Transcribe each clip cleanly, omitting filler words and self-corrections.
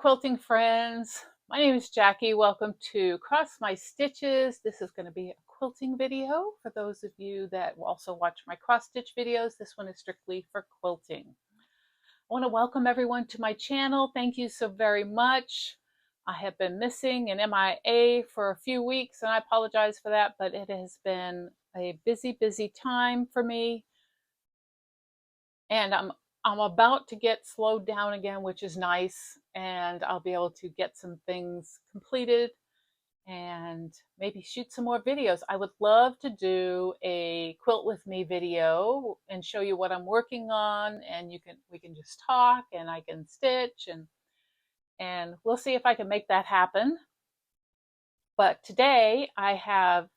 quilting friends. My name is Jackie. Welcome to Cross My Stitches. This is going to be a quilting video for those of you that also watch my cross stitch videos. This one is strictly for quilting. I want to welcome everyone to my channel. Thank you so very much. I have been missing and MIA for a few weeks, and I apologize for that, but it has been a busy time for me. And I'm about to get slowed down again, which is nice, and I'll be able to get some things completed and maybe shoot some more videos. I would love to do a quilt with me video and show you what I'm working on, and we can just talk and I can stitch and we'll see if I can make that happen. But today I have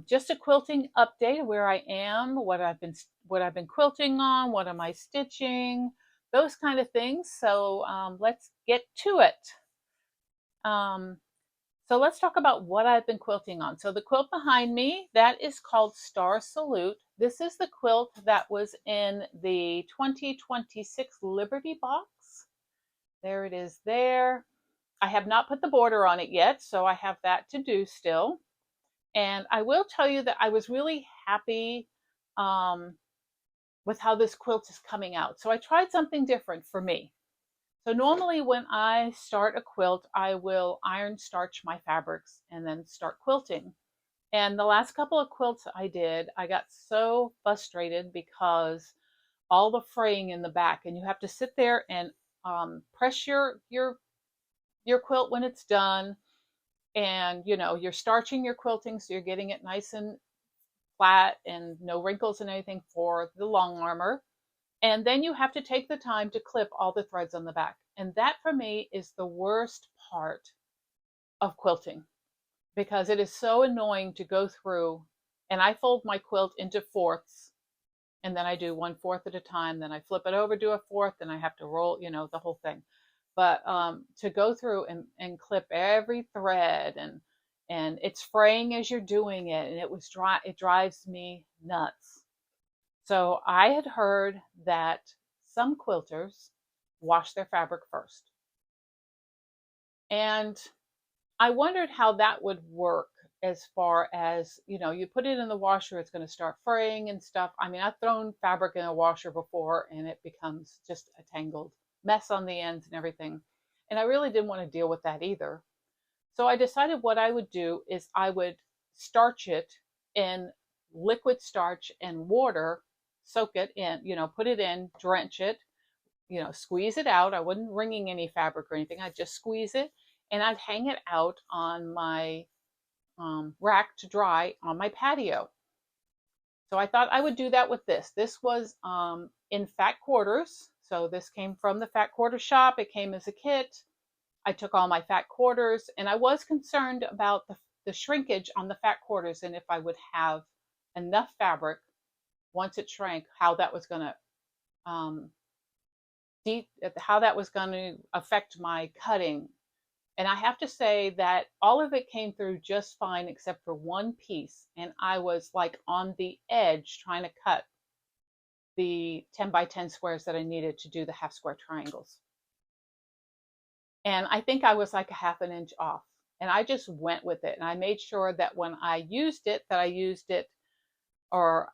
just a quilting update of where I am, what I've been quilting on, what am I stitching, those kind of things. So let's get to it. So let's talk about what I've been quilting on. So the quilt behind me, that is called Star Salute. This is the quilt that was in the 2026 Liberty box. There it is there. I have not put the border on it yet, so I have that to do still. And I will tell you that I was really happy with how this quilt is coming out. So I tried something different for me. So normally when I start a quilt, I will iron starch my fabrics and then start quilting. And the last couple of quilts I did, I got so frustrated because all the fraying in the back, and you have to sit there and press your quilt when it's done. And you're starching your quilting, so you're getting it nice and flat and no wrinkles and anything for the long armor. And then you have to take the time to clip all the threads on the back. And that for me is the worst part of quilting, because it is so annoying to go through, and I fold my quilt into fourths, and then I do 1/4 at a time, then I flip it over, do a fourth, and I have to roll, the whole thing. But to go through and clip every thread and it's fraying as you're doing it, and it drives me nuts. So I had heard that some quilters wash their fabric first. And I wondered how that would work as far as, you put it in the washer, it's going to start fraying and stuff. I mean, I've thrown fabric in a washer before and it becomes just a tangled mess on the ends and everything. And I really didn't want to deal with that either. So I decided what I would do is I would starch it in liquid starch and water, soak it in, put it in, drench it, squeeze it out. I wasn't wringing any fabric or anything. I'd just squeeze it and I'd hang it out on my rack to dry on my patio. So I thought I would do that with this. This was in fat quarters. So this came from the fat quarter shop. It came as a kit. I took all my fat quarters, and I was concerned about the shrinkage on the fat quarters and if I would have enough fabric once it shrank, how that was going to affect my cutting. And I have to say that all of it came through just fine except for one piece, and I was like on the edge trying to cut the 10 by 10 squares that I needed to do the half square triangles. And I think I was like a half an inch off, and I just went with it. And I made sure that when I used it, or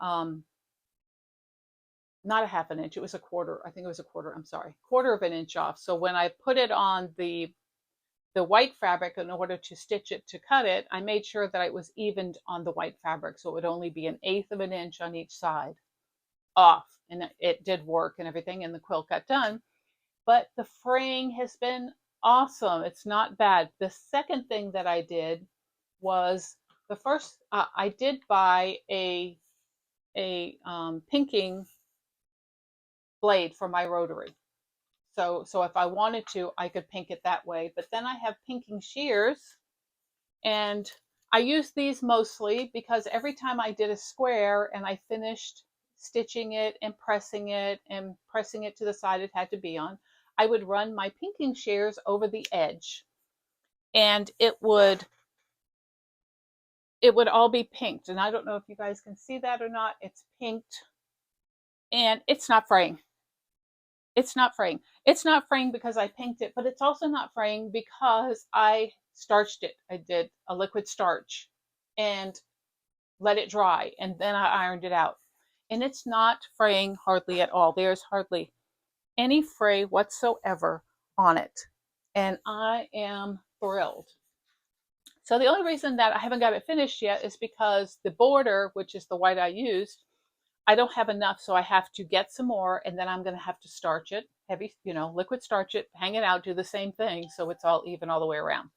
not a half an inch, it was a quarter. I think it was a quarter. I'm sorry, quarter of an inch off. So when I put it on the white fabric in order to stitch it to cut it, I made sure that it was evened on the white fabric. So it would only be 1/8 of an inch on each side off. And it did work and everything, and the quilt got done. But the fraying has been awesome. It's not bad. The second thing that I did was I did buy a pinking blade for my rotary. So if I wanted to, I could pink it that way. But then I have pinking shears, and I use these mostly because every time I did a square and I finished stitching it and pressing it to the side it had to be on, I would run my pinking shears over the edge, and it would all be pinked. And I don't know if you guys can see that or not. It's pinked, and it's not fraying. It's not fraying. It's not fraying because I pinked it, but it's also not fraying because I starched it. I did a liquid starch and let it dry, and then I ironed it out. And it's not fraying hardly at all. There's hardly any fray whatsoever on it. And I am thrilled. So the only reason that I haven't got it finished yet is because the border, which is the white I used, I don't have enough, so I have to get some more, and then I'm going to have to starch it, heavy, liquid starch it, hang it out, do the same thing, so it's all even all the way around.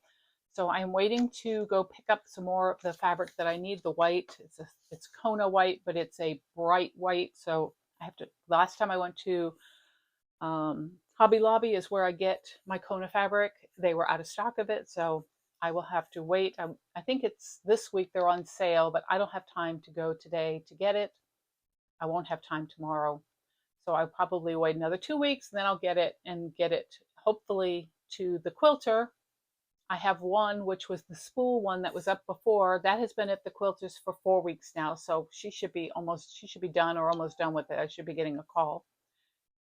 So I'm waiting to go pick up some more of the fabric that I need, the white. It's Kona white, but it's a bright white, so I have to. Last time I went to Hobby Lobby is where I get my Kona fabric. They were out of stock of it, so I will have to wait. I think it's this week they're on sale, but I don't have time to go today to get it. I won't have time tomorrow. So I'll probably wait another 2 weeks, and then I'll get it and get it hopefully to the quilter. I have one, which was the spool one that was up before. That has been at the quilters for 4 weeks now. So she should be done or almost done with it. I should be getting a call.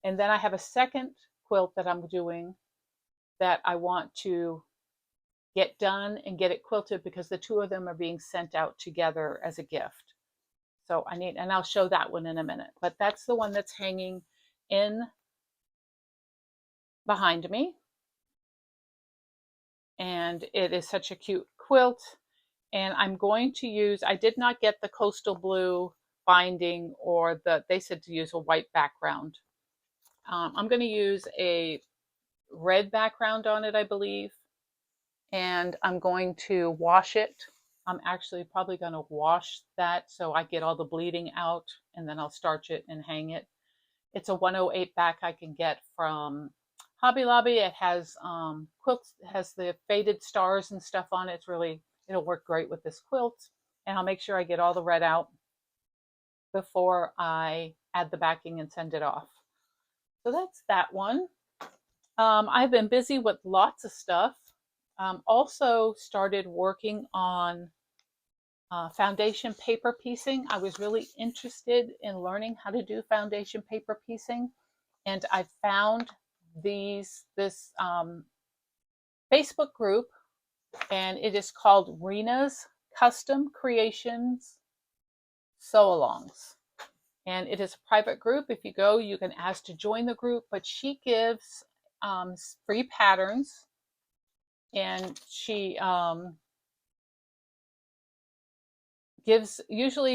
And then I have a second quilt that I'm doing that I want to get done and get it quilted because the two of them are being sent out together as a gift. So and I'll show that one in a minute, but that's the one that's hanging in behind me. And it is such a cute quilt. And I'm going to use, I did not get the coastal blue binding or they said to use a white background. I'm going to use a red background on it, I believe. And I'm going to wash it. I'm actually probably going to wash that so I get all the bleeding out, and then I'll starch it and hang it. It's a 108 back I can get from Hobby Lobby. It has quilts, has the faded stars and stuff on it. It'll work great with this quilt. And I'll make sure I get all the red out before I add the backing and send it off. So that's that one. I've been busy with lots of stuff. Also started working on foundation paper piecing. I was really interested in learning how to do foundation paper piecing, and I found this Facebook group, and it is called Rena's Custom Creations Sew-alongs. And it is a private group. If you go, you can ask to join the group, but she gives free patterns, and she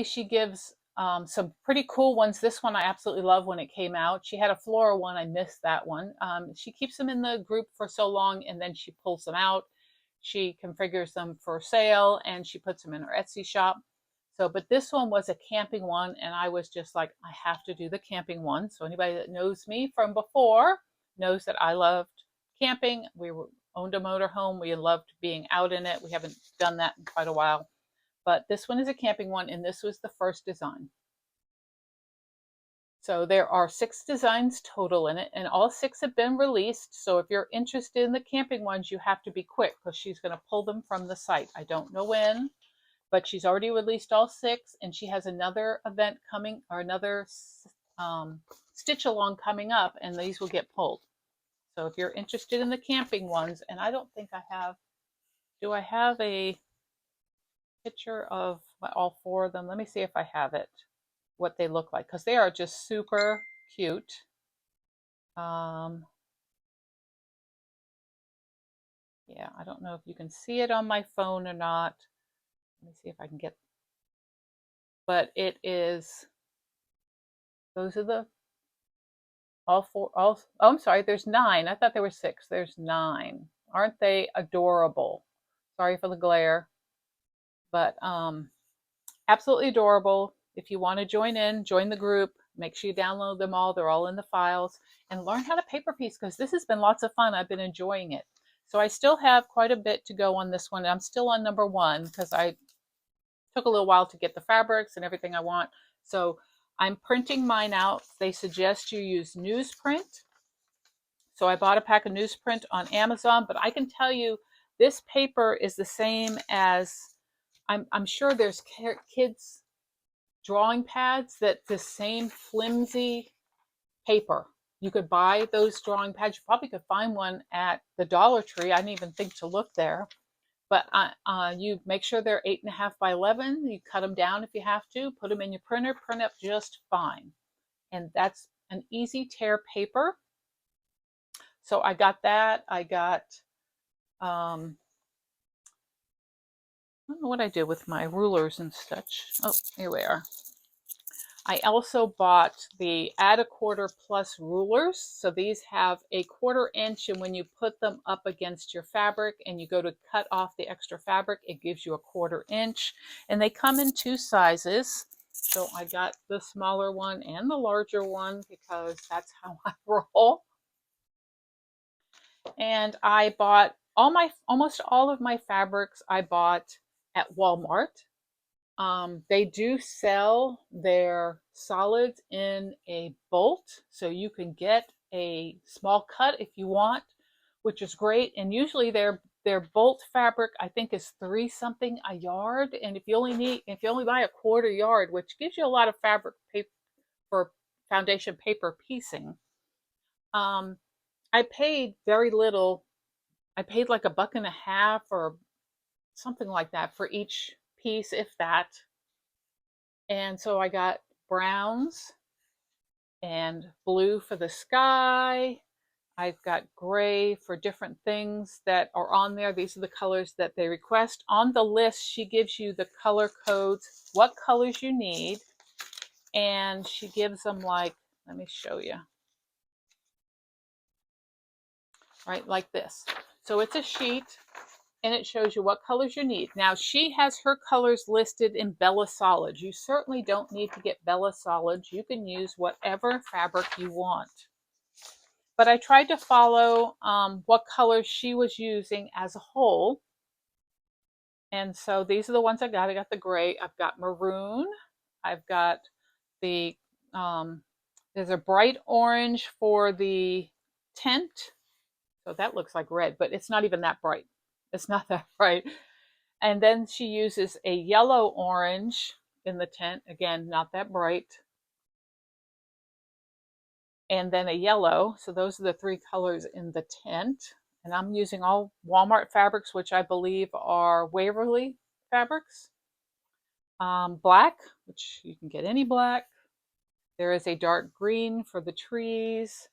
she gives some pretty cool ones. This one I absolutely love when it came out. She had a floral one. I missed that one. She keeps them in the group for so long, and then she pulls them out. She configures them for sale, and she puts them in her Etsy shop. So, but this one was a camping one, and I was just like, I have to do the camping one. So anybody that knows me from before knows that I loved camping. We owned a motorhome. We loved being out in it. We haven't done that in quite a while. But this one is a camping one, and this was the first design. So there are 6 designs total in it, and all 6 have been released. So if you're interested in the camping ones, you have to be quick because she's going to pull them from the site. I don't know when, but she's already released all 6, and she has another event coming, or another stitch along coming up, and these will get pulled. So if you're interested in the camping ones, and I don't think I have, do I have a picture of all 4 of them? Let me see if I have it, what they look like, because they are just super cute. Yeah, I don't know if you can see it on my phone or not. Let me see if I can get, but it is, those are the all 4, oh, I'm sorry, there's 9. I thought there were 6. There's 9. Aren't they adorable? Sorry for the glare, but absolutely adorable. If you want to join the group. Make sure you download them all. They're all in the files, and learn how to paper piece, because this has been lots of fun. I've been enjoying it. So I still have quite a bit to go on this one. I'm still on number 1 because I took a little while to get the fabrics and everything I want. So I'm printing mine out. They suggest you use newsprint. So I bought a pack of newsprint on Amazon, but I can tell you this paper is the same as, I'm sure there's kids drawing pads that the same flimsy paper. You could buy those drawing pads. You probably could find one at the Dollar Tree. I didn't even think to look there. But you make sure they're 8.5 by 11. You cut them down if you have to. Put them in your printer. Print up just fine. And that's an easy tear paper. So I got that. I got, I don't know what I did with my rulers and such. Oh, here we are. I also bought the add a quarter plus rulers. So these have a 1/4 inch, and when you put them up against your fabric and you go to cut off the extra fabric, it gives you a 1/4 inch. And they come in 2 sizes. So I got the smaller one and the larger one because that's how I roll. And I bought almost all of my fabrics I bought at Walmart. They do sell their solids in a bolt, so you can get a small cut if you want, which is great. And usually their bolt fabric, I think, is 3 something a yard. And if you only buy a 1/4 yard, which gives you a lot of fabric paper for foundation paper piecing, I paid very little. I paid like $1.50 or something like that for each piece, if that. And so I got browns and blue for the sky. I've got gray for different things that are on there. These are the colors that they request. On the list, she gives you the color codes, what colors you need, and she gives them like, let me show you, right, like this. So it's a sheet, and it shows you what colors you need. Now, she has her colors listed in Bella Solids. You certainly don't need to get Bella Solids. You can use whatever fabric you want. But I tried to follow what colors she was using as a whole. And so these are the ones I got. I got the gray. I've got maroon. I've got the, there's a bright orange for the tent. So that looks like red, but it's not even that bright. It's not that bright. And then she uses a yellow orange in the tent. Again, not that bright. And then a yellow. So those are the 3 colors in the tent. And I'm using all Walmart fabrics, which I believe are Waverly fabrics. Black, which you can get any black. There is a dark green for the trees.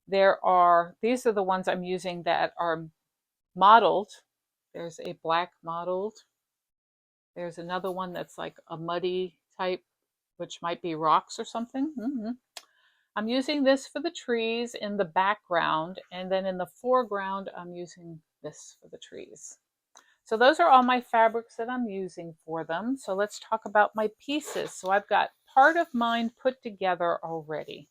These are the ones I'm using that are mottled. There's a black mottled. There's another one that's like a muddy type, which might be rocks or something. I'm using this for the trees in the background, and then in the foreground, I'm using this for the trees. So those are all my fabrics that I'm using for them. So let's talk about my pieces. So I've got part of mine put together already.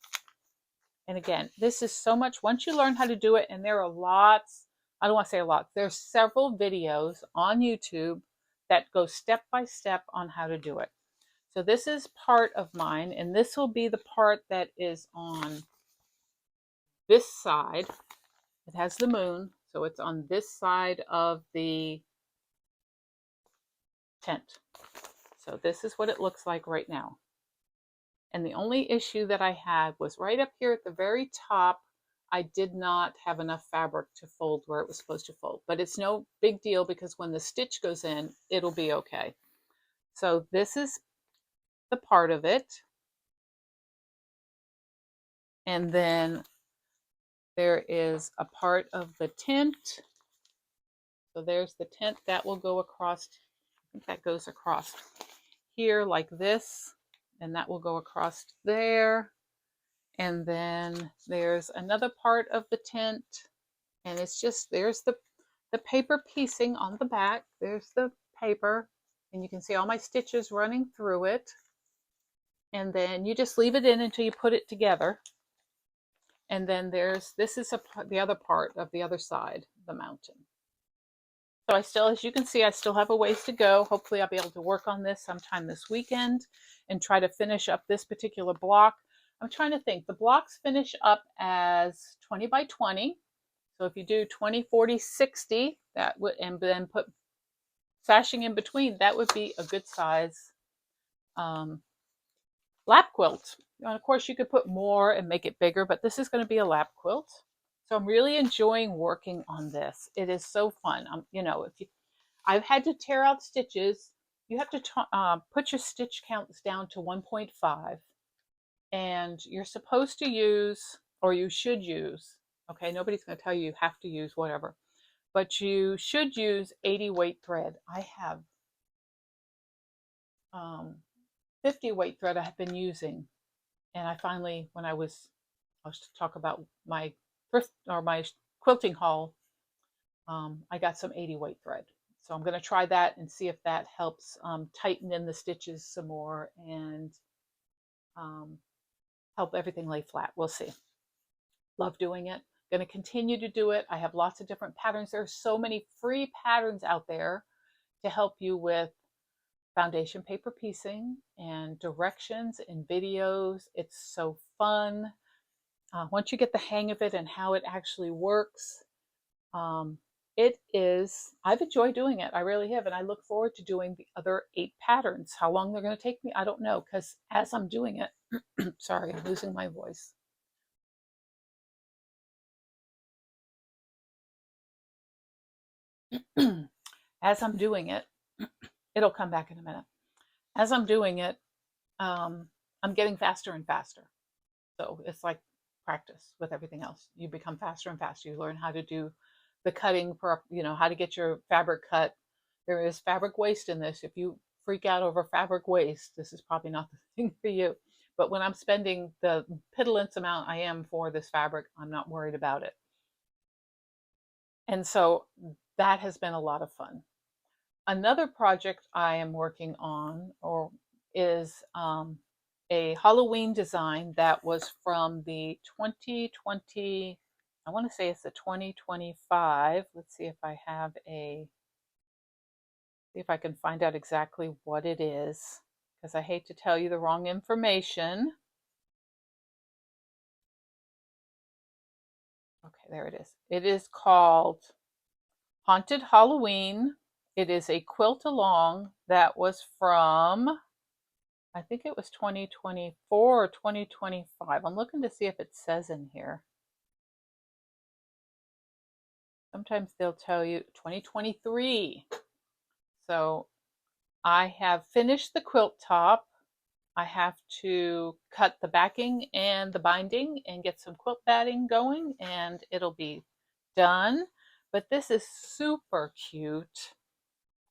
And again, this is so much, once you learn how to do it, and there are lots, I don't want to say a lot, there's several videos on YouTube that go step by step on how to do it. So this is part of mine, and this will be the part that is on this side. It has the moon, so it's on this side of the tent. So this is what it looks like right now. And the only issue that I had was right up here at the very top, I did not have enough fabric to fold where it was supposed to fold. But it's no big deal because when the stitch goes in, it'll be okay. So this is the part of it. And then there is a part of the tent. So there's the tent that will go across, I think that goes across here like this, and that will go across there. And then there's another part of the tent, and it's just, there's the paper piecing on the back. There's the paper, and you can see all my stitches running through it. And then you just leave it in until you put it together. And then this is the other part of the other side of the mountain. So I still, as you can see, I still have a ways to go. Hopefully I'll be able to work on this sometime this weekend and try to finish up this particular block. I'm trying to think. The blocks finish up as 20 by 20. So if you do 20, 40, 60, that would, and then put sashing in between, that would be a good size lap quilt. And of course, you could put more and make it bigger, but this is going to be a lap quilt. So I'm really enjoying working on this. It is so fun. You know, if you, I've had to tear out stitches. You have to put your stitch counts down to 1.5, and you're supposed to use, or you should use, okay, nobody's going to tell you you have to use whatever, but you should use 80 weight thread. I have 50 weight thread I have been using, and I finally, when I was to talk about my thrift or my quilting haul, I got some 80 weight thread. So I'm going to try that and see if that helps tighten in the stitches some more and um, help everything lay flat. We'll see. Love doing it. Going to continue to do it. I have lots of different patterns. There's so many free patterns out there to help you with foundation paper piecing and directions and videos. It's so fun. Once you get the hang of it and how it actually works, it is, I've enjoyed doing it. I really have. And I look forward to doing the other 8 patterns. How long they're going to take me, I don't know, because as I'm doing it, sorry, I'm losing my voice. As I'm doing it, it'll come back in a minute. As I'm doing it, I'm getting faster and faster. So it's like practice with everything else. You become faster and faster. You learn how to do the cutting, you know, how to get your fabric cut. There is fabric waste in this. If you freak out over fabric waste, this is probably not the thing for you. But when I'm spending the piddlings amount I am for this fabric, I'm not worried about it. And so that has been a lot of fun. Another project I am working on is a Halloween design that was from the 2020, I want to say it's the 2025. Let's see if I have see if I can find out exactly what it is, because I hate to tell you the wrong information. Okay, there it is. It is called Haunted Halloween. It is a quilt along that was from, I think it was 2024 or 2025. I'm looking to see if it says in here. Sometimes they'll tell you 2023. So I have finished the quilt top. I have to cut the backing and the binding and get some quilt batting going, and it'll be done. But this is super cute.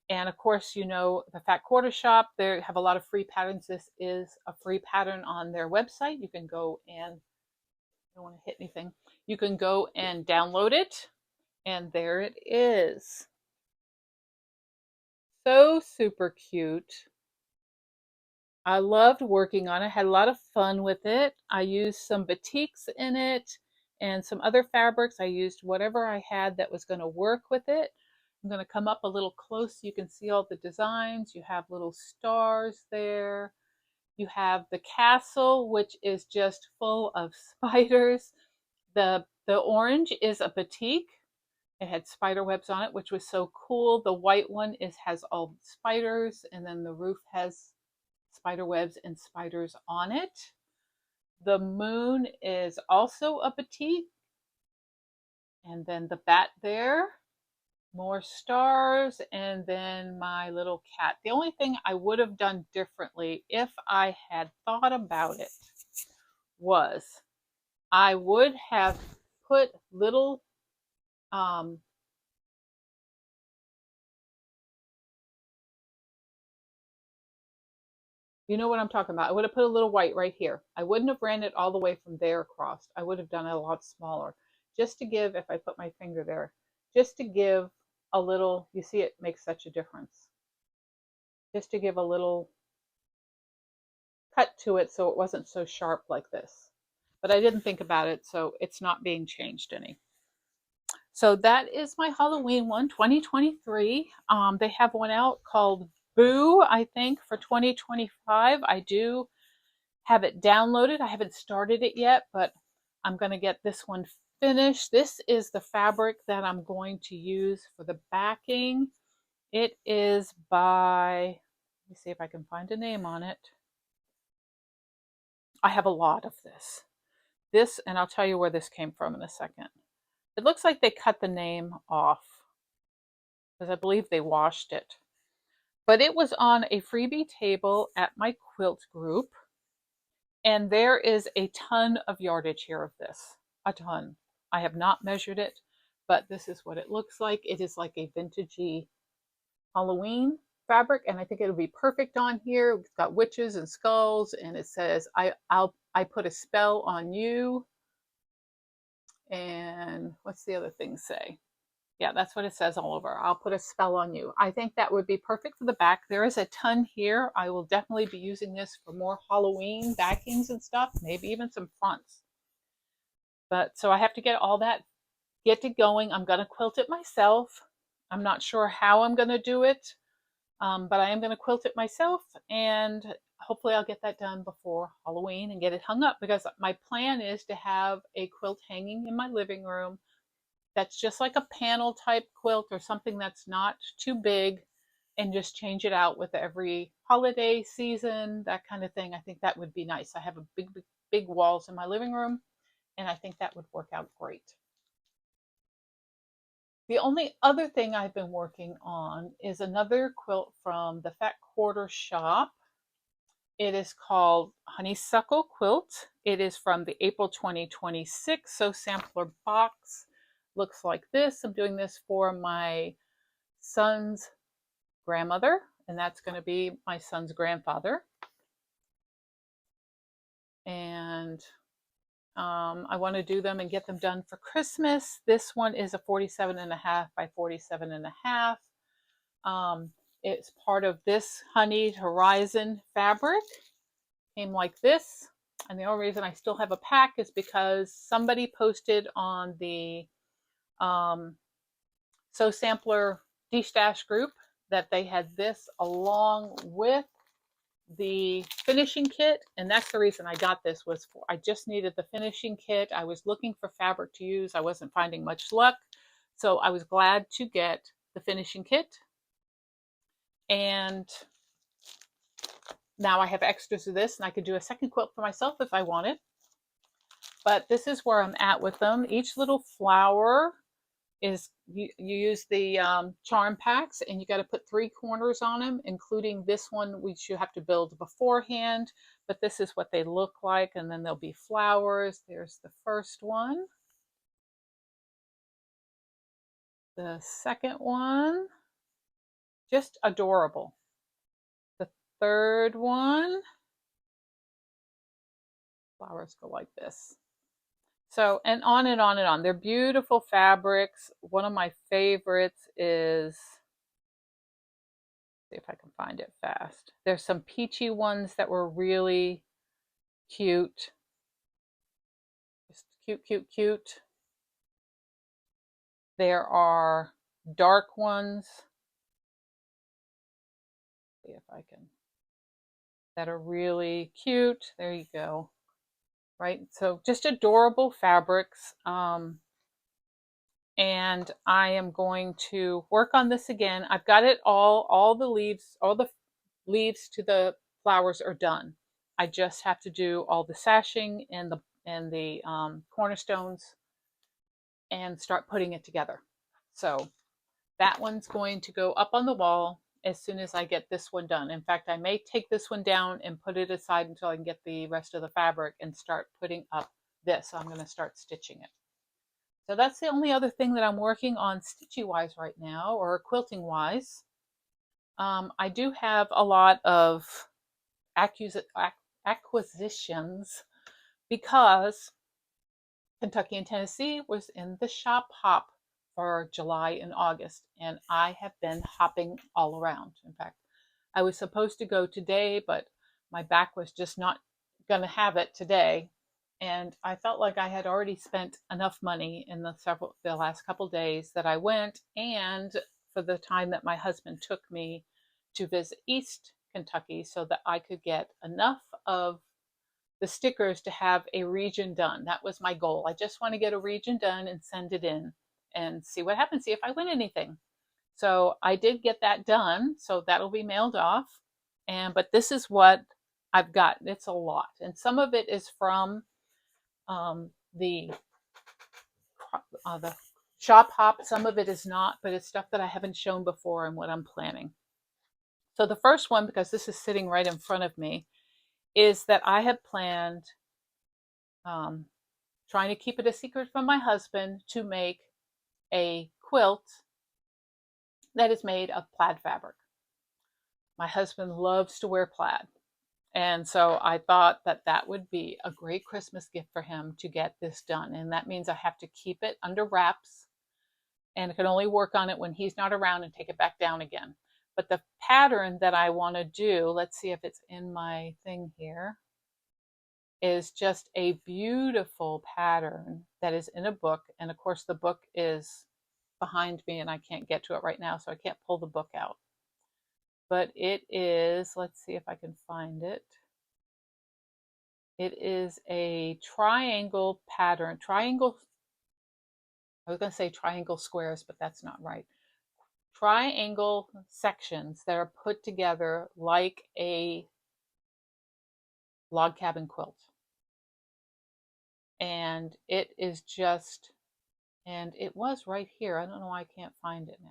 And of course, you know, the Fat Quarter Shop, they have a lot of free patterns. This is a free pattern on their website. You can go and, I don't want to hit anything. You can go and download it, and there it is. So super cute. I loved working on it. Had a lot of fun with it. I used some batiks in it and some other fabrics. I used whatever I had that was going to work with it. I'm going to come up a little close so you can see all the designs. You have little stars there. You have the castle, which is just full of spiders. The orange is a batik. It had spider webs on it, which was so cool. The white one has all spiders, and then the roof has spider webs and spiders on it. The moon is also a batik. And then the bat there, more stars, and then my little cat. The only thing I would have done differently if I had thought about it was I would have put little you know what I'm talking about. I would have put a little white right here. I wouldn't have ran it all the way from there across. I would have done it a lot smaller, just to give, if I put my finger there, just to give a little, you see it makes such a difference. Just to give a little cut to it so it wasn't so sharp like this. But I didn't think about it, so it's not being changed any. So that is my Halloween one, 2023. They have one out called Boo, I think, for 2025. I do have it downloaded. I haven't started it yet, but I'm going to get this one finished. This is the fabric that I'm going to use for the backing. It is by, let me see if I can find a name on it. I have a lot of this. This, and I'll tell you where this came from in a second. It looks like they cut the name off because I believe they washed it. But it was on a freebie table at my quilt group, and there is a ton of yardage here of this. A ton. I have not measured it, but this is what it looks like. It is like a vintagey Halloween fabric, and I think it'll be perfect on here. It's got witches and skulls, and it says, I put a spell on you. And what's the other thing say? Yeah, that's what it says all over. I'll put a spell on you. I think that would be perfect for the back. There is a ton here. I will definitely be using this for more Halloween backings and stuff, maybe even some fronts. But so I have to get all that, get it going. I'm going to quilt it myself. I'm not sure how I'm going to do it, but I am going to quilt it myself, and hopefully I'll get that done before Halloween and get it hung up, because my plan is to have a quilt hanging in my living room that's just like a panel type quilt or something that's not too big, and just change it out with every holiday season, that kind of thing. I think that would be nice. I have a big walls in my living room, and I think that would work out great. The only other thing I've been working on is another quilt from the Fat Quarter Shop. It is called Honeysuckle Quilt. It is from the April 2026 So Sampler box. Looks like this. I'm doing this for my son's grandmother, and that's going to be my son's grandfather. And I want to do them and get them done for Christmas. This one is a 47.5 by 47.5. It's part of this Honeyed Horizon fabric. Came like this. And the only reason I still have a pack is because somebody posted on the So Sampler D-Stash group that they had this along with the finishing kit, and that's the reason I got this. Was for, I just needed the finishing kit. I was looking for fabric to use. I wasn't finding much luck, so I was glad to get the finishing kit. And now I have extras of this, and I could do a second quilt for myself if I wanted. But this is where I'm at with them. Each little flower is, you use the charm packs, and you got to put 3 corners on them, including this one, which you have to build beforehand. But this is what they look like, and then there'll be flowers. There's the first one. The second one, just adorable. The third one, flowers go like this. So, and on and on and on. They're beautiful fabrics. One of my favorites is, see if I can find it fast. There's some peachy ones that were really cute. Just cute, cute, cute. There are dark ones. See if I can, that are really cute. There you go. Right? So just adorable fabrics. And I am going to work on this again. I've got it all the leaves to the flowers are done. I just have to do all the sashing and the cornerstones and start putting it together. So that one's going to go up on the wall as soon as I get this one done. In fact, I may take this one down and put it aside until I can get the rest of the fabric and start putting up this. So I'm going to start stitching it. So that's the only other thing that I'm working on stitchy wise right now, or quilting wise. I do have a lot of acquisitions because Kentucky and Tennessee was in the shop hop for July and August, and I have been hopping all around. In fact, I was supposed to go today, but my back was just not going to have it today. And I felt like I had already spent enough money in the last couple days that I went, and for the time that my husband took me to visit East Kentucky, so that I could get enough of the stickers to have a region done. That was my goal. I just want to get a region done and send it in and see what happens, see if I win anything. So I did get that done, so that'll be mailed off. But this is what I've got, it's a lot. And some of it is from um, the the shop hop. Some of it is not, but it's stuff that I haven't shown before and what I'm planning. So the first one, because this is sitting right in front of me, is that I have planned, um, trying to keep it a secret from my husband, to make a quilt that is made of plaid fabric. My husband loves to wear plaid. And so I thought that that would be a great Christmas gift for him to get this done. And that means I have to keep it under wraps and I can only work on it when he's not around and take it back down again. But the pattern that I want to do, let's see if it's in my thing here, is just a beautiful pattern that is in a book. And of course, the book is behind me and I can't get to it right now, so I can't pull the book out. But it is, let's see if I can find it. It is a triangle pattern. Triangle, I was going to say triangle squares, but that's not right. Triangle sections that are put together like a log cabin quilt. And it is just, and it was right here. I don't know why I can't find it now.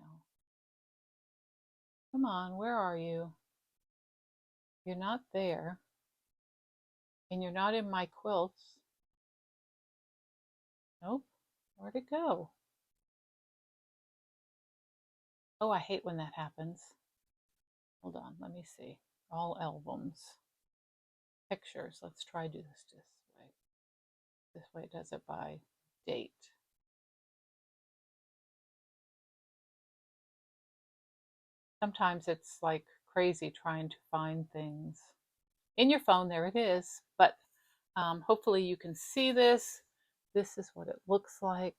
Come on, where are you? You're not there. And you're not in my quilts. Nope. Where'd it go? Oh, I hate when that happens. Hold on, let me see. All albums. Pictures. Let's try do this way. This way it does it by date. Sometimes it's like crazy trying to find things. In your phone, there it is. But hopefully you can see this. This is what it looks like.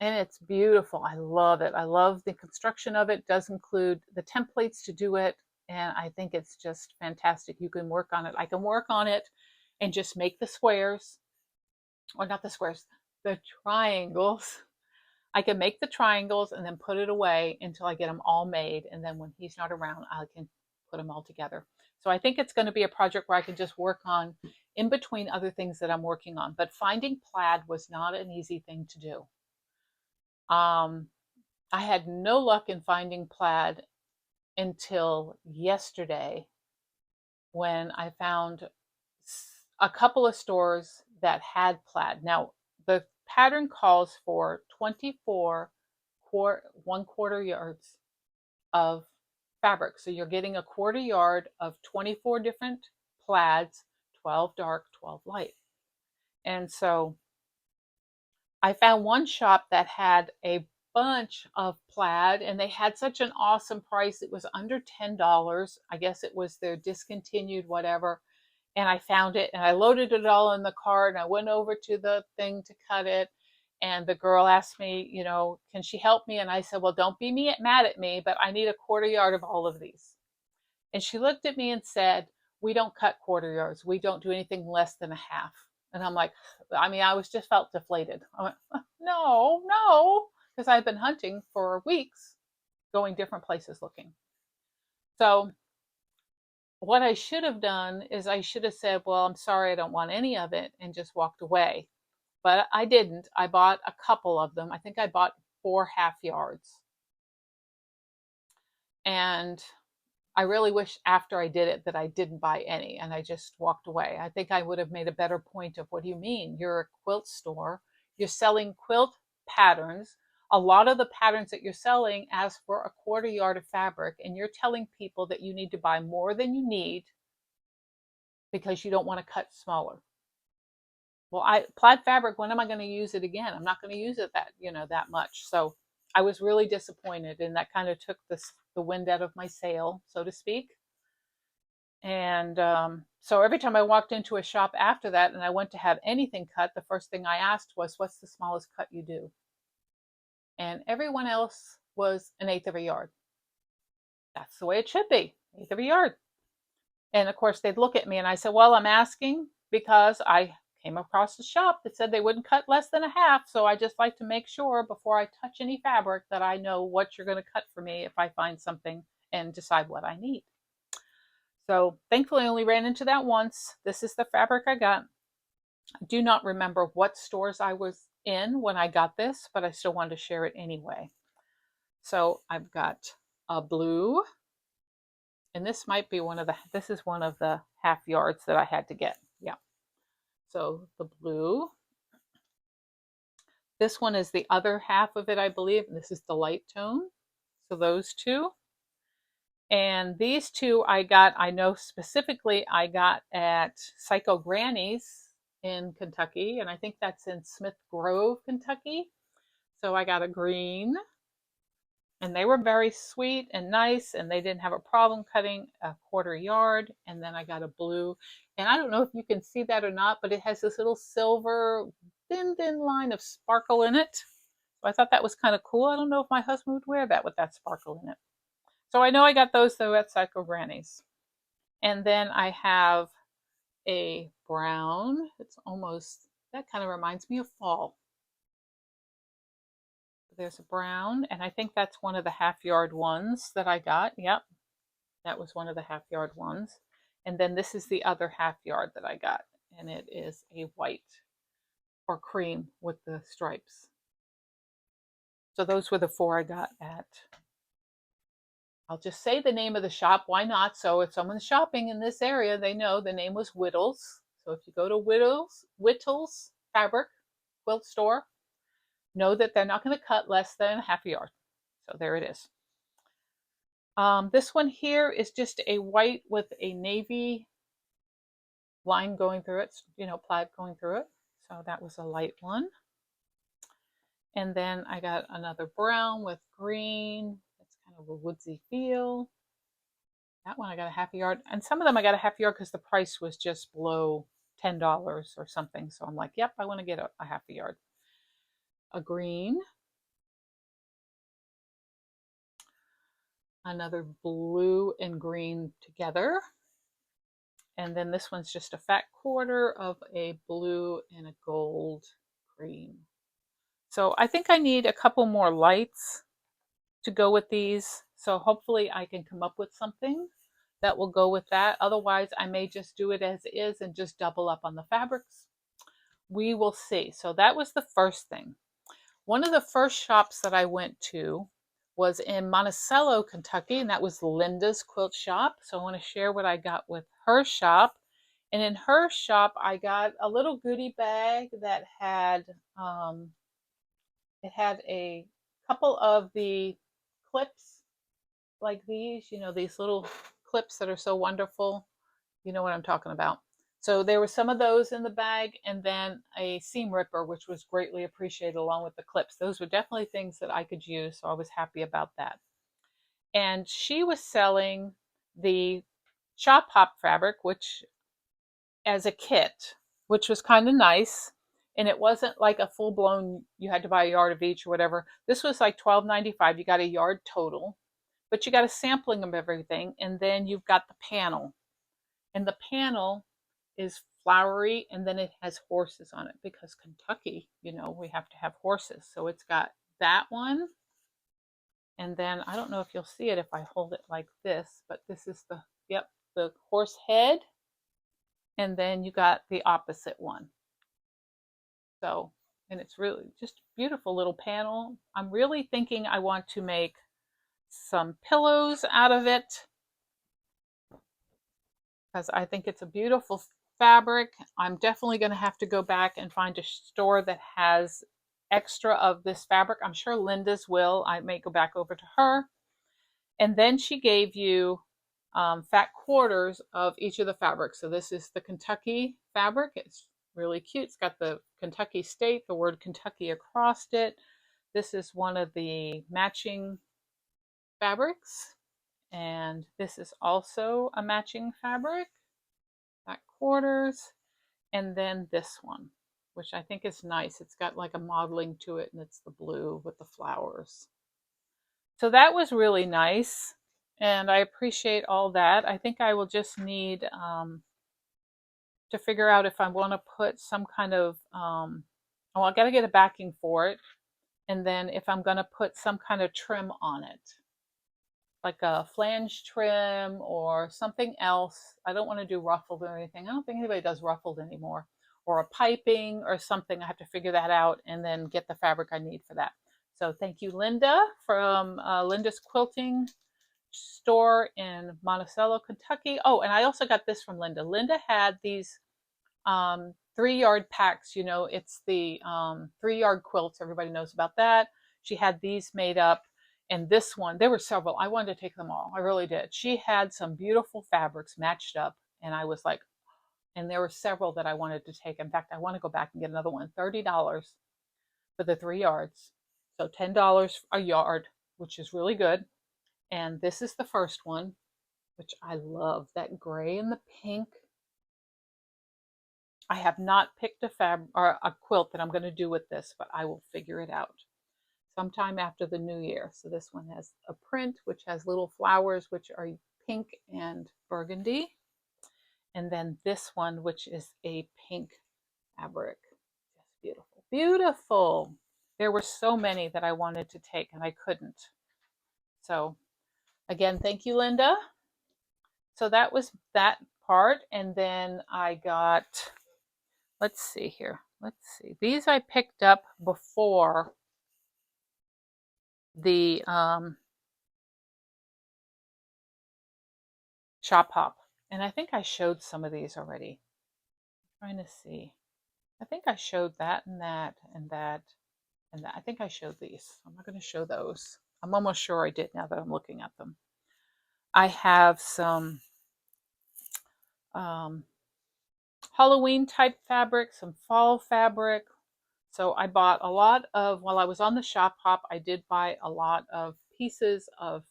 And it's beautiful. I love it. I love the construction of it. It does include the templates to do it. And I think it's just fantastic. You can work on it. I can work on it and just make the squares, or not the squares, the triangles. I can make the triangles and then put it away until I get them all made. And then when he's not around, I can put them all together. So I think it's going to be a project where I can just work on in between other things that I'm working on. But finding plaid was not an easy thing to do. I had no luck in finding plaid until yesterday when I found a couple of stores that had plaid. Now, the pattern calls for 24 1/4 yards of fabric. So you're getting a 1/4 yard of 24 different plaids, 12 dark, 12 light. And so I found one shop that had a bunch of plaid and they had such an awesome price. It was under $10. I guess it was their discontinued whatever. And I found it and I loaded it all in the cart and I went over to the thing to cut it. And the girl asked me, you know, can she help me? And I said, well, don't be mad at me, but I need a 1/4 yard of all of these. And she looked at me and said, we don't cut 1/4 yards. We don't do anything less than a half. And I'm like, I mean, I was just felt deflated. I went, no, because I've been hunting for weeks, going different places looking. So what I should have done is I should have said, well, I'm sorry, I don't want any of it, and just walked away. But I didn't. I bought a couple of them. I think I bought 4 half yards. And I really wish after I did it that I didn't buy any and I just walked away. I think I would have made a better point of, what do you mean? You're a quilt store. You're selling quilt patterns. A lot of the patterns that you're selling ask for a 1/4 yard of fabric, and you're telling people that you need to buy more than you need because you don't want to cut smaller. Well, plaid fabric, when am I going to use it again? I'm not going to use it that much. So I was really disappointed, and that kind of took the wind out of my sail, so to speak. And so every time I walked into a shop after that and I went to have anything cut, the first thing I asked was, what's the smallest cut you do? And everyone else was 1/8 of a yard. That's the way it should be, 1/8 of a yard. And of course they'd look at me and I said, well, I'm asking because I came across a shop that said they wouldn't cut less than a half. So I just like to make sure before I touch any fabric that I know what you're going to cut for me if I find something and decide what I need. So thankfully I only ran into that once. This is the fabric I got. I do not remember what stores I was in when I got this, but I still wanted to share it anyway. So I've got a blue, and this might be this is one of the half yards that I had to get. Yeah. So the blue. This one is the other half of it, I believe. And this is the light tone. So those two. And these two I know specifically I got at Psycho Granny's in Kentucky. And I think that's in Smith Grove, Kentucky. So I got a green, and they were very sweet and nice, and they didn't have a problem cutting a quarter yard. And then I got a blue, and I don't know if you can see that or not, but it has this little silver thin line of sparkle in it. So I thought that was kind of cool. I don't know if my husband would wear that with that sparkle in it. So I know I got those though at Psycho Granny's. And then I have a brown. It's almost, that kind of reminds me of fall. There's a brown, and I think that's one of the half yard ones that I got. Yep, that was one of the half yard ones. And then this is the other half yard that I got, and it is a white or cream with the stripes. So those were the four I got at, I'll just say the name of the shop. Why not? So if someone's shopping in this area, they know the name was Whittles. So if you go to Whittles Fabric Quilt Store, know that they're not going to cut less than a half a yard. So there it is. This one here is just a white with a navy line going through it, plaid going through it. So that was a light one. And then I got another brown with green. It's kind of a woodsy feel. That one I got a half a yard. And some of them I got a half a yard because the price was just below $10 or something. So I'm like, yep, I want to get a half a yard. A green. Another blue and green together. And then this one's just a fat quarter of a blue and a gold cream. So I think I need a couple more lights to go with these. So hopefully I can come up with something that will go with that. Otherwise, I may just do it as is and just double up on the fabrics. We will see. So that was the first thing. One of the first shops that I went to was in Monticello, Kentucky, and that was Linda's Quilt Shop. So I want to share what I got with her shop. And in her shop, I got a little goodie bag that had it had a couple of the clips like these, these little clips that are so wonderful. You know what I'm talking about. So there were some of those in the bag, and then a seam ripper, which was greatly appreciated, along with the clips. Those were definitely things that I could use, so I was happy about that. And she was selling the shop hop fabric, which as a kit, which was kind of nice. And it wasn't like a full blown, you had to buy a yard of each or whatever. This was like $12.95. You got a yard total, but you got a sampling of everything. And then you've got the panel. And the panel is flowery, and then it has horses on it because Kentucky, we have to have horses. So it's got that one. And then I don't know if you'll see it if I hold it like this, but this is the horse head. And then you got the opposite one. So, and it's really just beautiful little panel. I'm really thinking I want to make some pillows out of it because I think it's a beautiful fabric. I'm definitely going to have to go back and find a store that has extra of this fabric. I'm sure Linda's will. I may go back over to her. And then she gave you fat quarters of each of the fabrics. So this is the Kentucky fabric. It's really cute. It's got the Kentucky state, the word Kentucky across it. This is one of the matching fabrics. And this is also a matching fabric, fat quarters. And then this one, which I think is nice. It's got like a modeling to it, and it's the blue with the flowers. So that was really nice. And I appreciate all that. I think I will just need to figure out if I want to put some kind of, I got to get a backing for it. And then if I'm going to put some kind of trim on it. like a flange trim or something else. I don't want to do ruffled or anything. I don't think anybody does ruffled anymore. Or a piping or something. I have to figure that out and then get the fabric I need for that. So thank you, Linda, from Linda's Quilting store in Monticello, Kentucky. Oh, and I also got this from Linda. Linda had these 3-yard packs. You know, it's the 3-yard quilts. Everybody knows about that. She had these made up. And this one, there were several. I wanted to take them all. I really did. She had some beautiful fabrics matched up. And I was like, and there were several that I wanted to take. In fact, I want to go back and get another one. $30 for the 3 yards. So $10 a yard, which is really good. And this is the first one, which I love. That gray and the pink. I have not picked a quilt that I'm going to do with this, but I will figure it out sometime after the new year. So this one has a print, which has little flowers, which are pink and burgundy. And then this one, which is a pink fabric. Just beautiful. Beautiful. There were so many that I wanted to take and I couldn't. So again, thank you, Linda. So that was that part. And then I got, let's see here. Let's see. These I picked up before the shop hop. And I think I showed some of these already. I'm trying to see. I think I showed that and that and that and that. I think I showed these. I'm not going to show those. I'm almost sure I did now that I'm looking at them. I have some Halloween type fabric, some fall fabric. So I bought a lot of, while I was on the shop hop, I did buy a lot of pieces of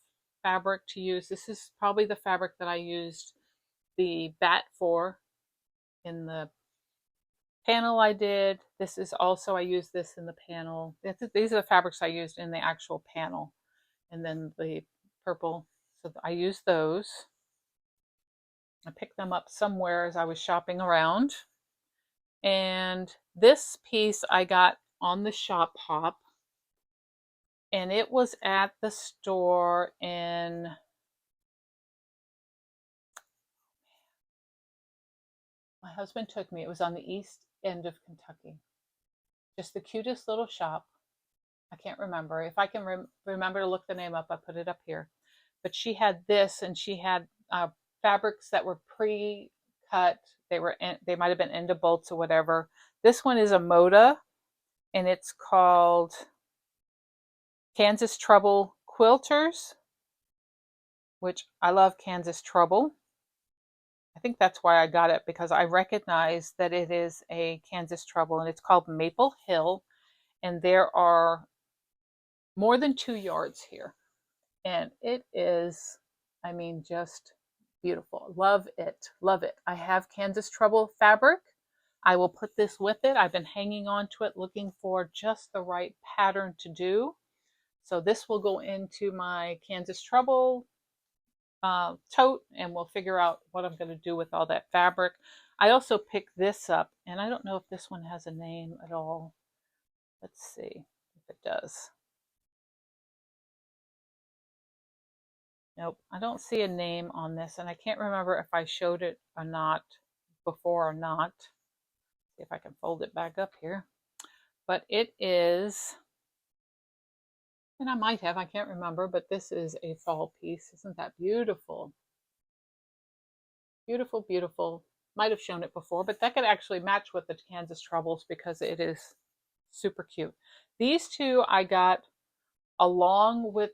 fabric to use. This is probably the fabric that I used the bat for in the panel I did. This is also, I used this in the panel. These are the fabrics I used in the actual panel. And then the purple, so I used those. I picked them up somewhere as I was shopping around. And this piece I got on the shop hop. And it was at the store in, my husband took me, it was on the east end of Kentucky. Just the cutest little shop. I can't remember. If I can remember to look the name up, I put it up here. But she had this, and she had fabrics that were pre-cut. They might have been end of bolts or whatever. This one is a Moda, and it's called Kansas Trouble Quilters, which I love Kansas Trouble. I think that's why I got it, because I recognize that it is a Kansas Trouble, and it's called Maple Hill, and there are more than 2 yards here. And it is, I mean, just beautiful. Love it. Love it. I have Kansas Trouble fabric. I will put this with it. I've been hanging on to it, looking for just the right pattern to do. So this will go into my Kansas Trouble tote, and we'll figure out what I'm going to do with all that fabric. I also picked this up, and I don't know if this one has a name at all. Let's see if it does. Nope, I don't see a name on this, and I can't remember if I showed it or not before or not. See if I can fold it back up here. But it is, and I might have, I can't remember, but this is a fall piece. Isn't that beautiful? Beautiful, beautiful. Might have shown it before, but that could actually match with the Kansas Troubles because it is super cute. These two I got along with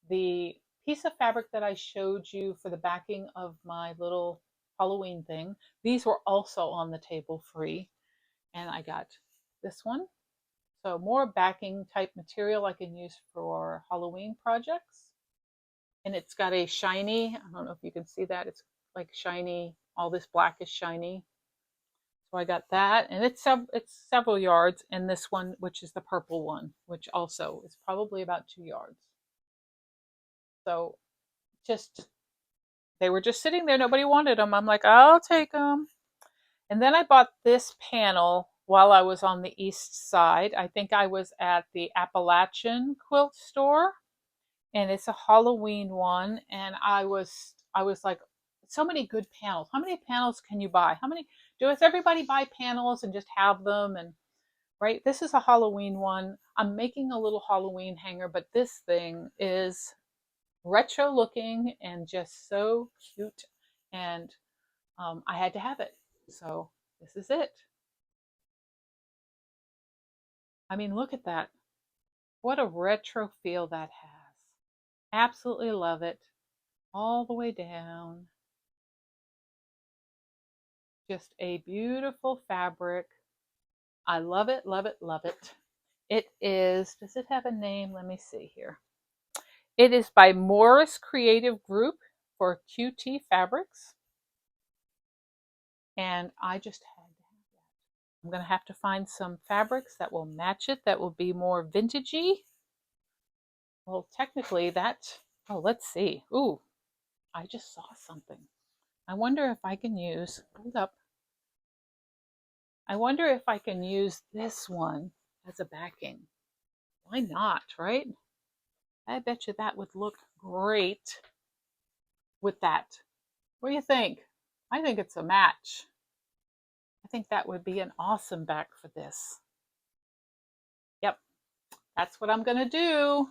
the piece of fabric that I showed you for the backing of my little Halloween thing. These were also on the table free, and I got this one. So more backing type material I can use for Halloween projects. And it's got a shiny, I don't know if you can see that, it's like shiny, all this black is shiny. So I got that, and it's several yards, and this one, which is the purple one, which also is probably about 2 yards. So just, they were just sitting there. Nobody wanted them. I'm like, I'll take them. And then I bought this panel while I was on the east side. I think I was at the Appalachian quilt store. and it's a Halloween one. And I was like, so many good panels. How many panels can you buy? How many does everybody buy panels and just have them? And right, this is a Halloween one. I'm making a little Halloween hanger, but this thing is retro looking and just so cute. And I had to have it. So this is it. I mean, look at that. What a retro feel that has. Absolutely love it. All the way down. Just a beautiful fabric. I love it, love it, love it. It is, does it have a name? Let me see here. It is by Morris Creative Group for QT Fabrics. And I just had to have that. I'm going to have to find some fabrics that will match it, that will be more vintagey. Well, technically that, oh, let's see. Ooh, I just saw something. I wonder if I can use, hold up. I wonder if I can use this one as a backing. Why not, right? I bet you that would look great with that. What do you think? I think it's a match. I think that would be an awesome back for this. Yep, that's what I'm going to do.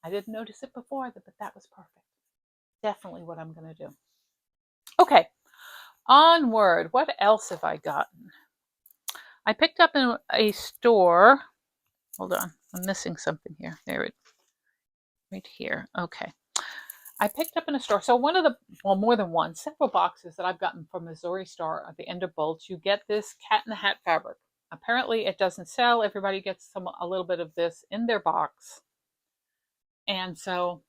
I didn't notice it before, but that was perfect. Definitely what I'm going to do. Okay, onward. What else have I gotten? I picked up in a store. Hold on, I'm missing something here. There it is. Right here. Okay. I picked up in a store. So one of the, well, more than one, several boxes that I've gotten from Missouri Star at the end of Bolts, you get this cat in the hat fabric. Apparently it doesn't sell. Everybody gets a little bit of this in their box. And so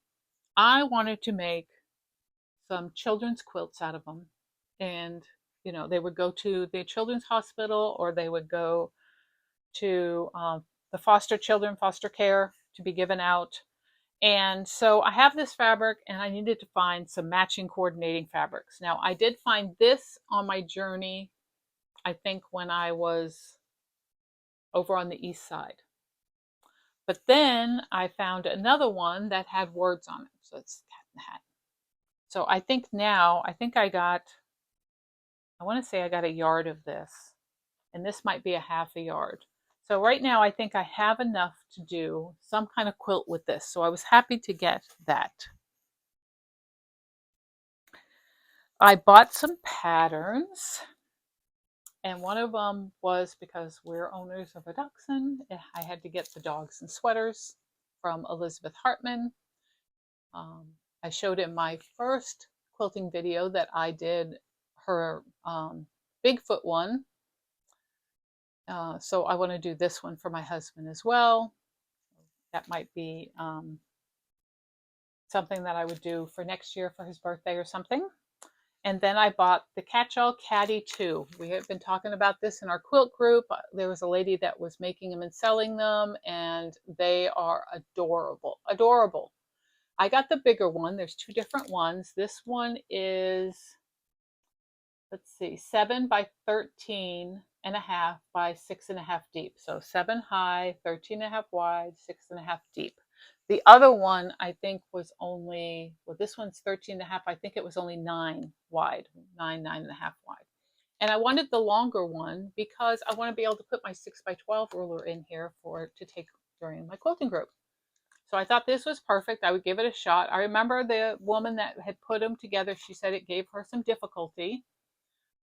I wanted to make some children's quilts out of them. And, you know, they would go to the children's hospital, or they would go to the foster children, foster care, to be given out. And so I have this fabric, and I needed to find some matching coordinating fabrics. Now, I did find this on my journey, I think when I was over on the east side. But then I found another one that had words on it. So it's cat in the hat. So I think now, I want to say I got a yard of this. And this might be a half a yard. So right now I think I have enough to do some kind of quilt with this. So I was happy to get that. I bought some patterns, and one of them was, because we're owners of a dachshund, I had to get the dogs and sweaters from Elizabeth Hartman. I showed in my first quilting video that I did her Bigfoot one. So I want to do this one for my husband as well. That might be something that I would do for next year for his birthday or something. And then I bought the Catch-All Caddy 2. We have been talking about this in our quilt group. There was a lady that was making them and selling them, and they are adorable. Adorable. I got the bigger one. There's two different ones. This one is, let's see, 7 by 13 and a half by 6.5 deep. So 7 high, 13.5 wide, 6.5 deep. The other one I think was only, well, this one's 13.5. I think it was only 9 wide, 9.5 wide. And I wanted the longer one because I want to be able to put my 6 by 12 ruler in here to take during my quilting group. So I thought this was perfect. I would give it a shot. I remember the woman that had put them together, she said it gave her some difficulty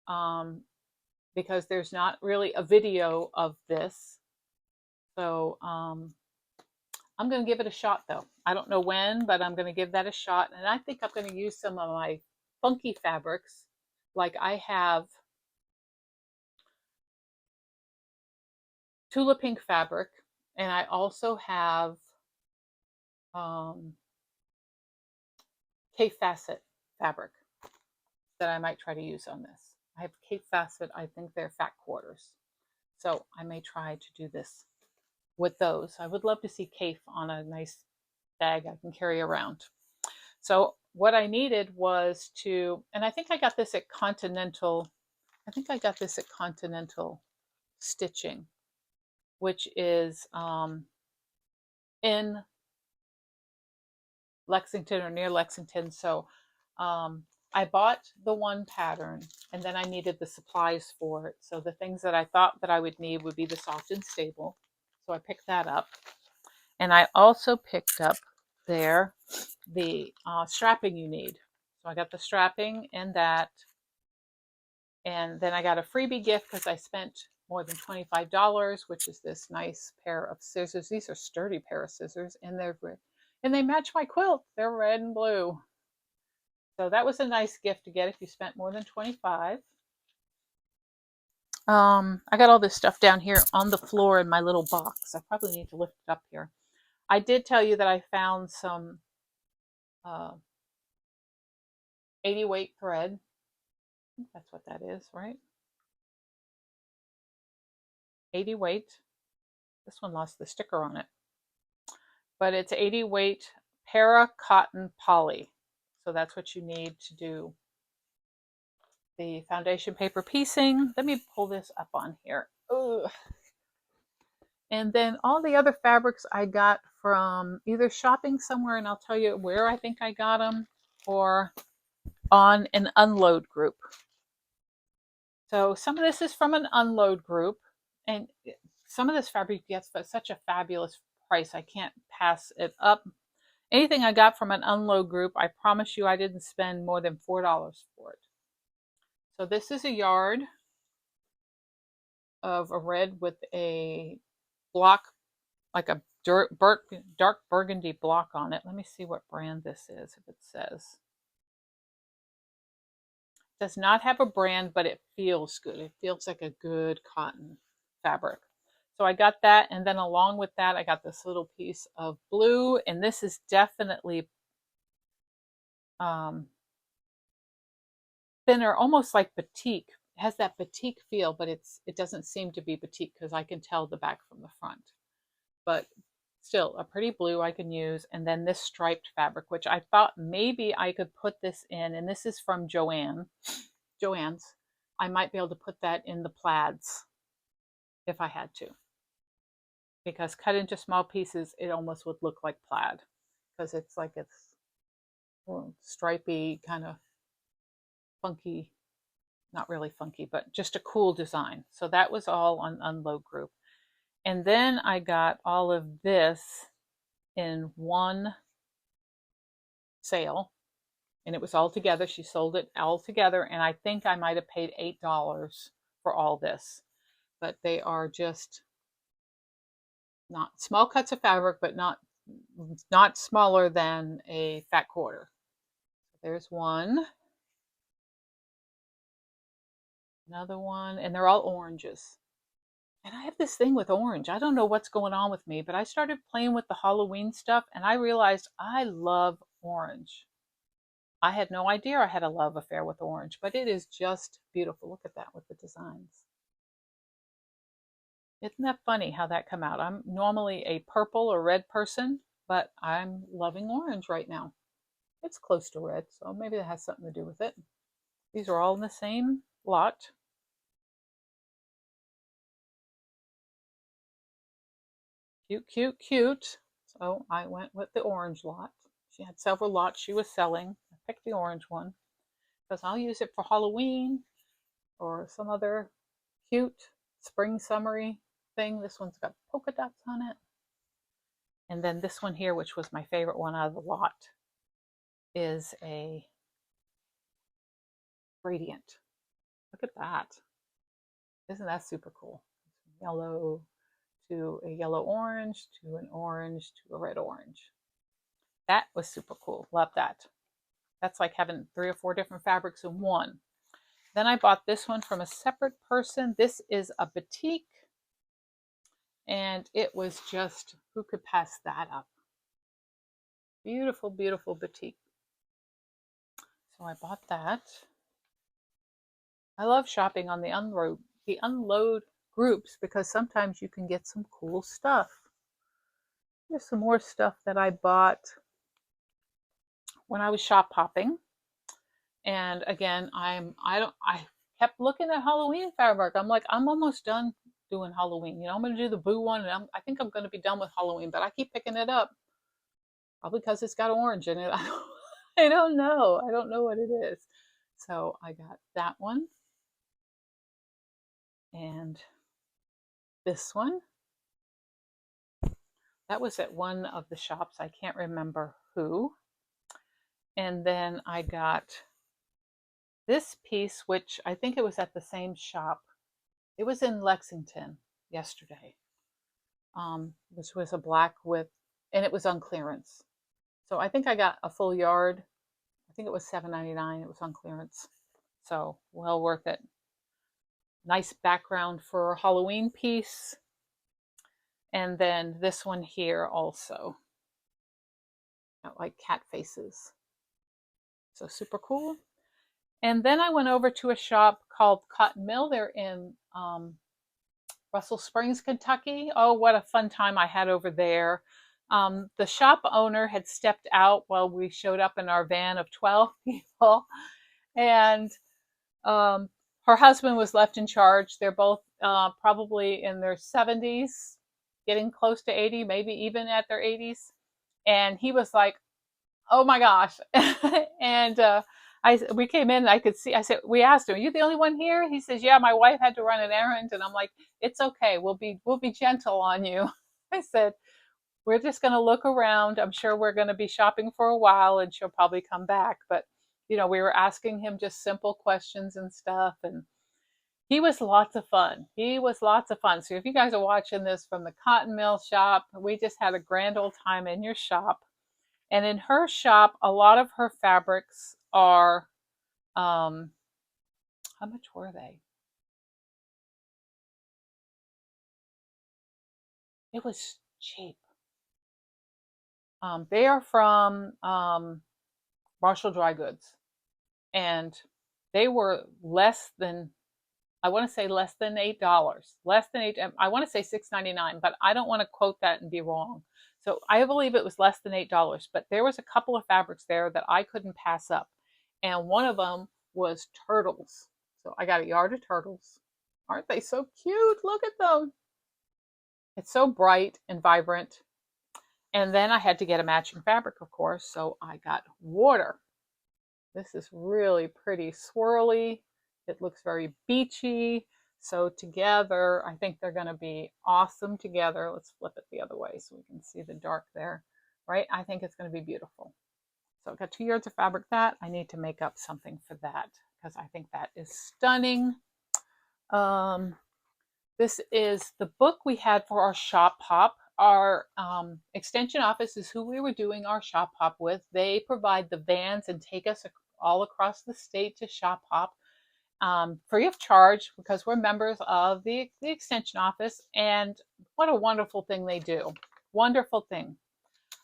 because there's not really a video of this. So I'm going to give it a shot, though. I don't know when, but I'm going to give that a shot. And I think I'm going to use some of my funky fabrics. Like I have Tula Pink fabric, and I also have Cape Facet fabric that I might try to use on this. I have Cape Facet. I think they're fat quarters. So I may try to do this with those. I would love to see Cape on a nice bag I can carry around. So what I needed was to, and I think I got this at Continental, Stitching, which is in Lexington or near Lexington. So I bought the one pattern and then I needed the supplies for it. So the things that I thought that I would need would be the soft and stable. So I picked that up. And I also picked up there the strapping you need. So I got the strapping and that. And then I got a freebie gift because I spent more than $25, which is this nice pair of scissors. These are sturdy pair of scissors, and they match my quilt. They're red and blue. So that was a nice gift to get if you spent more than 25. I got all this stuff down here on the floor in my little box. I probably need to lift it up here. I did tell you that I found some 80 weight thread. I think that's what that is, right? 80 weight. This one lost the sticker on it. But it's 80 weight para cotton poly. So that's what you need to do the foundation paper piecing. Let me pull this up on here. Ugh. And then all the other fabrics I got from either shopping somewhere, and I'll tell you where I think I got them, or on an unload group. So some of this is from an unload group, and some of this fabric gets for such a fabulous price. I can't pass it up. Anything I got from an unload group, I promise you I didn't spend more than $4 for it. So this is a yard of a red with a block, like a dark burgundy block on it. Let me see what brand this is, if it says. It does not have a brand, but it feels good. It feels like a good cotton fabric. So I got that, and then along with that, I got this little piece of blue, and this is definitely thinner, almost like batik. It has that batik feel, but it doesn't seem to be batik because I can tell the back from the front. But still, a pretty blue I can use. And then this striped fabric, which I thought maybe I could put this in, and this is from Joann's. I might be able to put that in the plaids if I had to. Because cut into small pieces, it almost would look like plaid. Because it's like it's stripy, kind of funky, not really funky, but just a cool design. So that was all on Unload Group. And then I got all of this in one sale, and it was all together. She sold it all together, and I think I might have paid $8 for all this. But they are just not small cuts of fabric, but not smaller than a fat quarter. There's one. Another one, and they're all oranges. And I have this thing with orange. I don't know what's going on with me, but I started playing with the Halloween stuff, and I realized I love orange. I had no idea I had a love affair with orange, but it is just beautiful. Look at that with the designs. Isn't that funny how that come out? I'm normally a purple or red person, but I'm loving orange right now. It's close to red, so maybe that has something to do with it. These are all in the same lot. Cute, cute, cute. So I went with the orange lot. She had several lots she was selling. I picked the orange one because I'll use it for Halloween or some other cute spring summery thing. This one's got polka dots on it. And then this one here, which was my favorite one out of the lot, is a gradient. Look at that. Isn't that super cool? Yellow to a yellow orange to an orange to a red orange. That was super cool. Love that. That's like having 3 or 4 different fabrics in one. Then I bought this one from a separate person. This is a batik. And it was just, who could pass that up? Beautiful, beautiful batik. So I bought that. I love shopping on the unload groups because sometimes you can get some cool stuff. Here's some more stuff that I bought when I was shop hopping. And again, I kept looking at Halloween fabric. I'm like, I'm almost done doing Halloween. You know, I'm going to do the Boo one, and I think I'm going to be done with Halloween, but I keep picking it up. Probably because it's got orange in it. I don't know. I don't know what it is. So I got that one and this one. That was at one of the shops. I can't remember who. And then I got this piece, which I think it was at the same shop. It was in Lexington yesterday, which was a black with, and it was on clearance. So I think I got a full yard. I think it was $7.99. It was on clearance. So well worth it. Nice background for a Halloween piece. And then this one here also. Got like cat faces. So super cool. And then I went over to a shop called Cotton Mill. They're in Russell Springs, Kentucky. Oh, what a fun time I had over there. The shop owner had stepped out while we showed up in our van of 12 people. And her husband was left in charge. They're both probably in their 70s, getting close to 80, maybe even at their 80s. And he was like, oh my gosh. And we came in and I could see, I said, we asked him, are you the only one here? He says, yeah, my wife had to run an errand. And I'm like, it's okay. We'll be gentle on you. I said, we're just going to look around. I'm sure we're going to be shopping for a while and she'll probably come back. But, you know, we were asking him just simple questions and stuff. And he was lots of fun. He was lots of fun. So if you guys are watching this from the Cotton Mill shop, we just had a grand old time in your shop. And in her shop, a lot of her fabrics are, how much were they? It was cheap. They are from Marshall Dry Goods. And they were less than, I want to say less than $8. Less than $8, I want to say $6.99, but I don't want to quote that and be wrong. So I believe it was less than $8, but there was a couple of fabrics there that I couldn't pass up. And one of them was turtles. So I got a yard of turtles. Aren't they so cute? Look at them. It's so bright and vibrant. And then I had to get a matching fabric, of course. So I got water. This is really pretty swirly. It looks very beachy. So together, I think they're going to be awesome together. Let's flip it the other way so we can see the dark there, right? I think it's going to be beautiful. So I've got 2 yards of fabric that. I need to make up something for that because I think that is stunning. This is the book we had for our shop hop. Our extension office is who we were doing our shop hop with. They provide the vans and take us all across the state to shop hop free of charge because we're members of the extension office. And what a wonderful thing they do. Wonderful thing.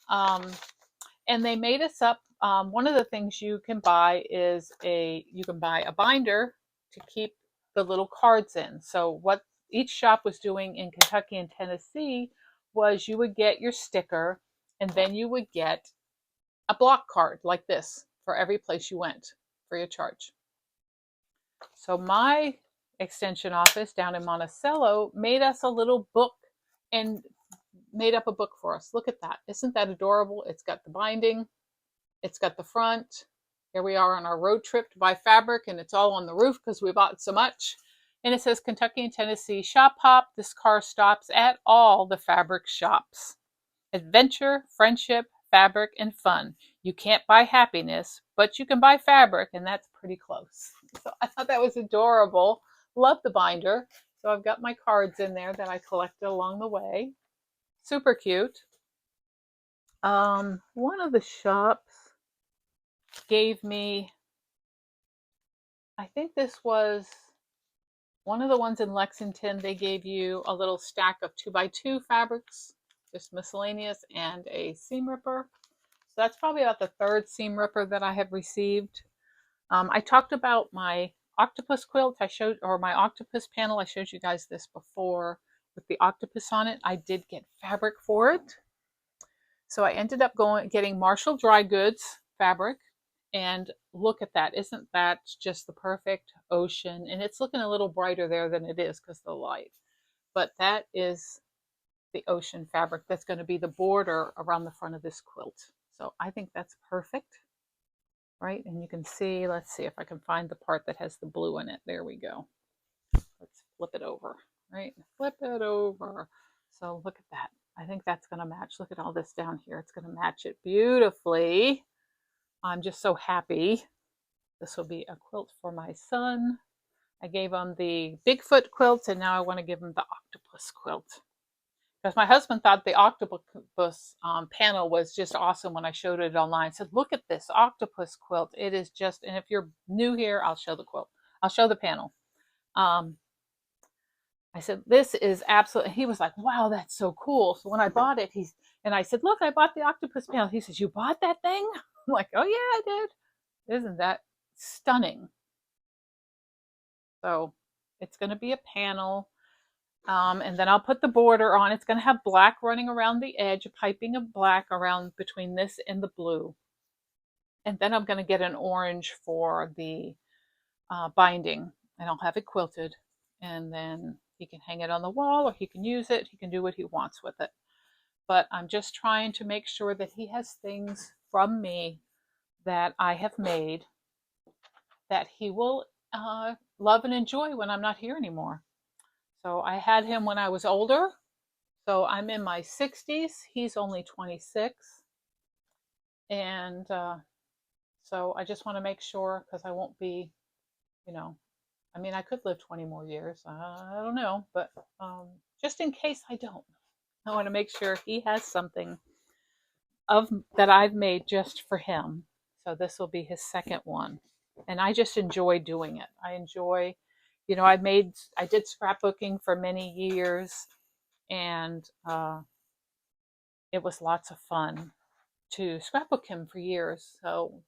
And they made us up. One of the things you can buy is you can buy a binder to keep the little cards in. So what each shop was doing in Kentucky and Tennessee was you would get your sticker and then you would get a block card like this for every place you went free of charge. So my extension office down in Monticello made us a little book and made up a book for us. Look at that. Isn't that adorable? It's got the binding. It's got the front. Here we are on our road trip to buy fabric and it's all on the roof because we bought so much. And it says Kentucky and Tennessee shop hop. This car stops at all the fabric shops. Adventure, friendship, fabric, and fun. You can't buy happiness, but you can buy fabric, and that's pretty close. So I thought that was adorable. Love the binder. So I've got my cards in there that I collected along the way. Super cute. One of the shops gave me, I think this was one of the ones in Lexington. They gave you a little stack of 2x2 fabrics, just miscellaneous, and a seam ripper. So that's probably about the third seam ripper that I have received. I talked about my octopus quilt I showed, or my octopus panel. I showed you guys this before with the octopus on it. I did get fabric for it. So I ended up getting Marshall Dry Goods fabric. And look at that. Isn't that just the perfect ocean? And it's looking a little brighter there than it is because of the light. But that is the ocean fabric that's going to be the border around the front of this quilt. So I think that's perfect, right? And you can see, let's see if I can find the part that has the blue in it. There we go. Let's flip it over, right? Flip it over. So look at that. I think that's going to match. Look at all this down here. It's going to match it beautifully. I'm just so happy. This will be a quilt for my son. I gave him the Bigfoot quilt, and now I want to give him the octopus quilt. Because my husband thought the octopus panel was just awesome when I showed it online. I said, look at this octopus quilt. It is just, and if you're new here, I'll show the quilt. I'll show the panel. I said, this is absolutely, he was like, wow, that's so cool. So when I bought it, and I said, look, I bought the octopus panel. He says, you bought that thing? I'm like, oh yeah, I did. Isn't that stunning? So it's going to be a panel. And then I'll put the border on. It's going to have black running around the edge, a piping of black around between this and the blue. And then I'm going to get an orange for the binding, and I'll have it quilted. And then he can hang it on the wall, or he can use it. He can do what he wants with it. But I'm just trying to make sure that he has things from me that I have made that he will love and enjoy when I'm not here anymore. So I had him when I was older. So I'm in my 60s. He's only 26. And so I just want to make sure, because I won't be, I mean, I could live 20 more years. I don't know. But just in case I don't, I want to make sure he has something that I've made just for him. So this will be his second one. And I just enjoy doing it. I enjoy, I did scrapbooking for many years, and it was lots of fun to scrapbook him for years. So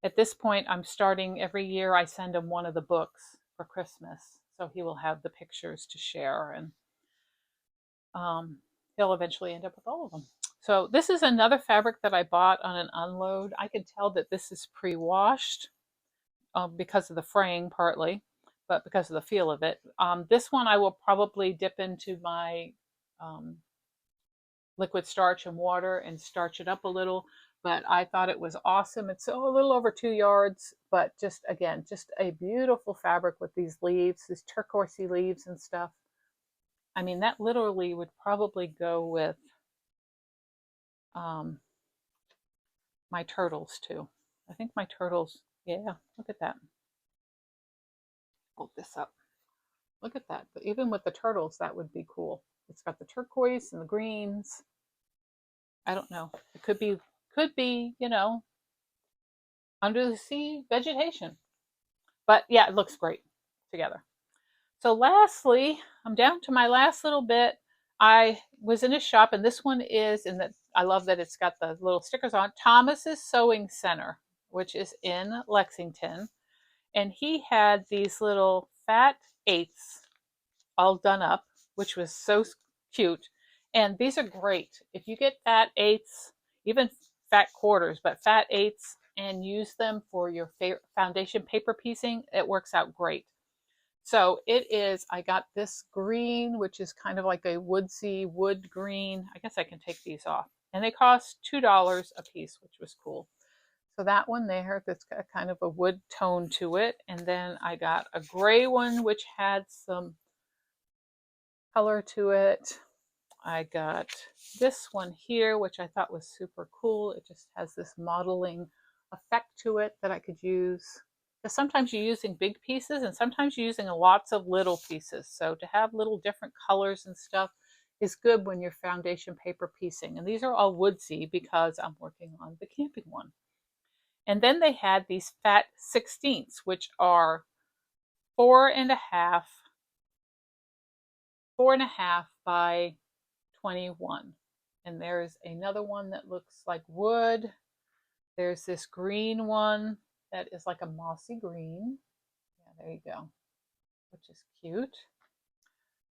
at this point, I'm starting every year, I send him one of the books for Christmas. So he will have the pictures to share, and he'll eventually end up with all of them. So this is another fabric that I bought on an unload. I can tell that this is pre-washed because of the fraying partly, but because of the feel of it. This one I will probably dip into my liquid starch and water and starch it up a little, but I thought it was awesome. It's a little over 2 yards, but just again, just a beautiful fabric with these leaves, these turquoisey leaves and stuff. I mean, that literally would probably go with my turtles too. I think my turtles, yeah, look at that. Hold this up. Look at that. But even with the turtles, that would be cool. It's got the turquoise and the greens. I don't know. It could be, under the sea vegetation. But yeah, it looks great together. So lastly, I'm down to my last little bit. I was in a shop, and this one is, and that I love that it's got the little stickers on, Thomas's Sewing Center, which is in Lexington. And he had these little fat eighths all done up, which was so cute. And these are great. If you get fat eighths, even fat quarters, but fat eighths, and use them for your foundation paper piecing, it works out great. So it is, I got this green, which is kind of like a woodsy wood green. I guess I can take these off. And they cost $2 a piece, which was cool. So that one there, that's got kind of a wood tone to it. And then I got a gray one, which had some color to it. I got this one here, which I thought was super cool. It just has this modeling effect to it that I could use. Because sometimes you're using big pieces and sometimes you're using lots of little pieces. So to have little different colors and stuff is good when you're foundation paper piecing. And these are all woodsy because I'm working on the camping one. And then they had these fat 16ths, which are 4.5 by 21. And there's another one that looks like wood. There's this green one that is like a mossy green. Yeah, there you go, which is cute.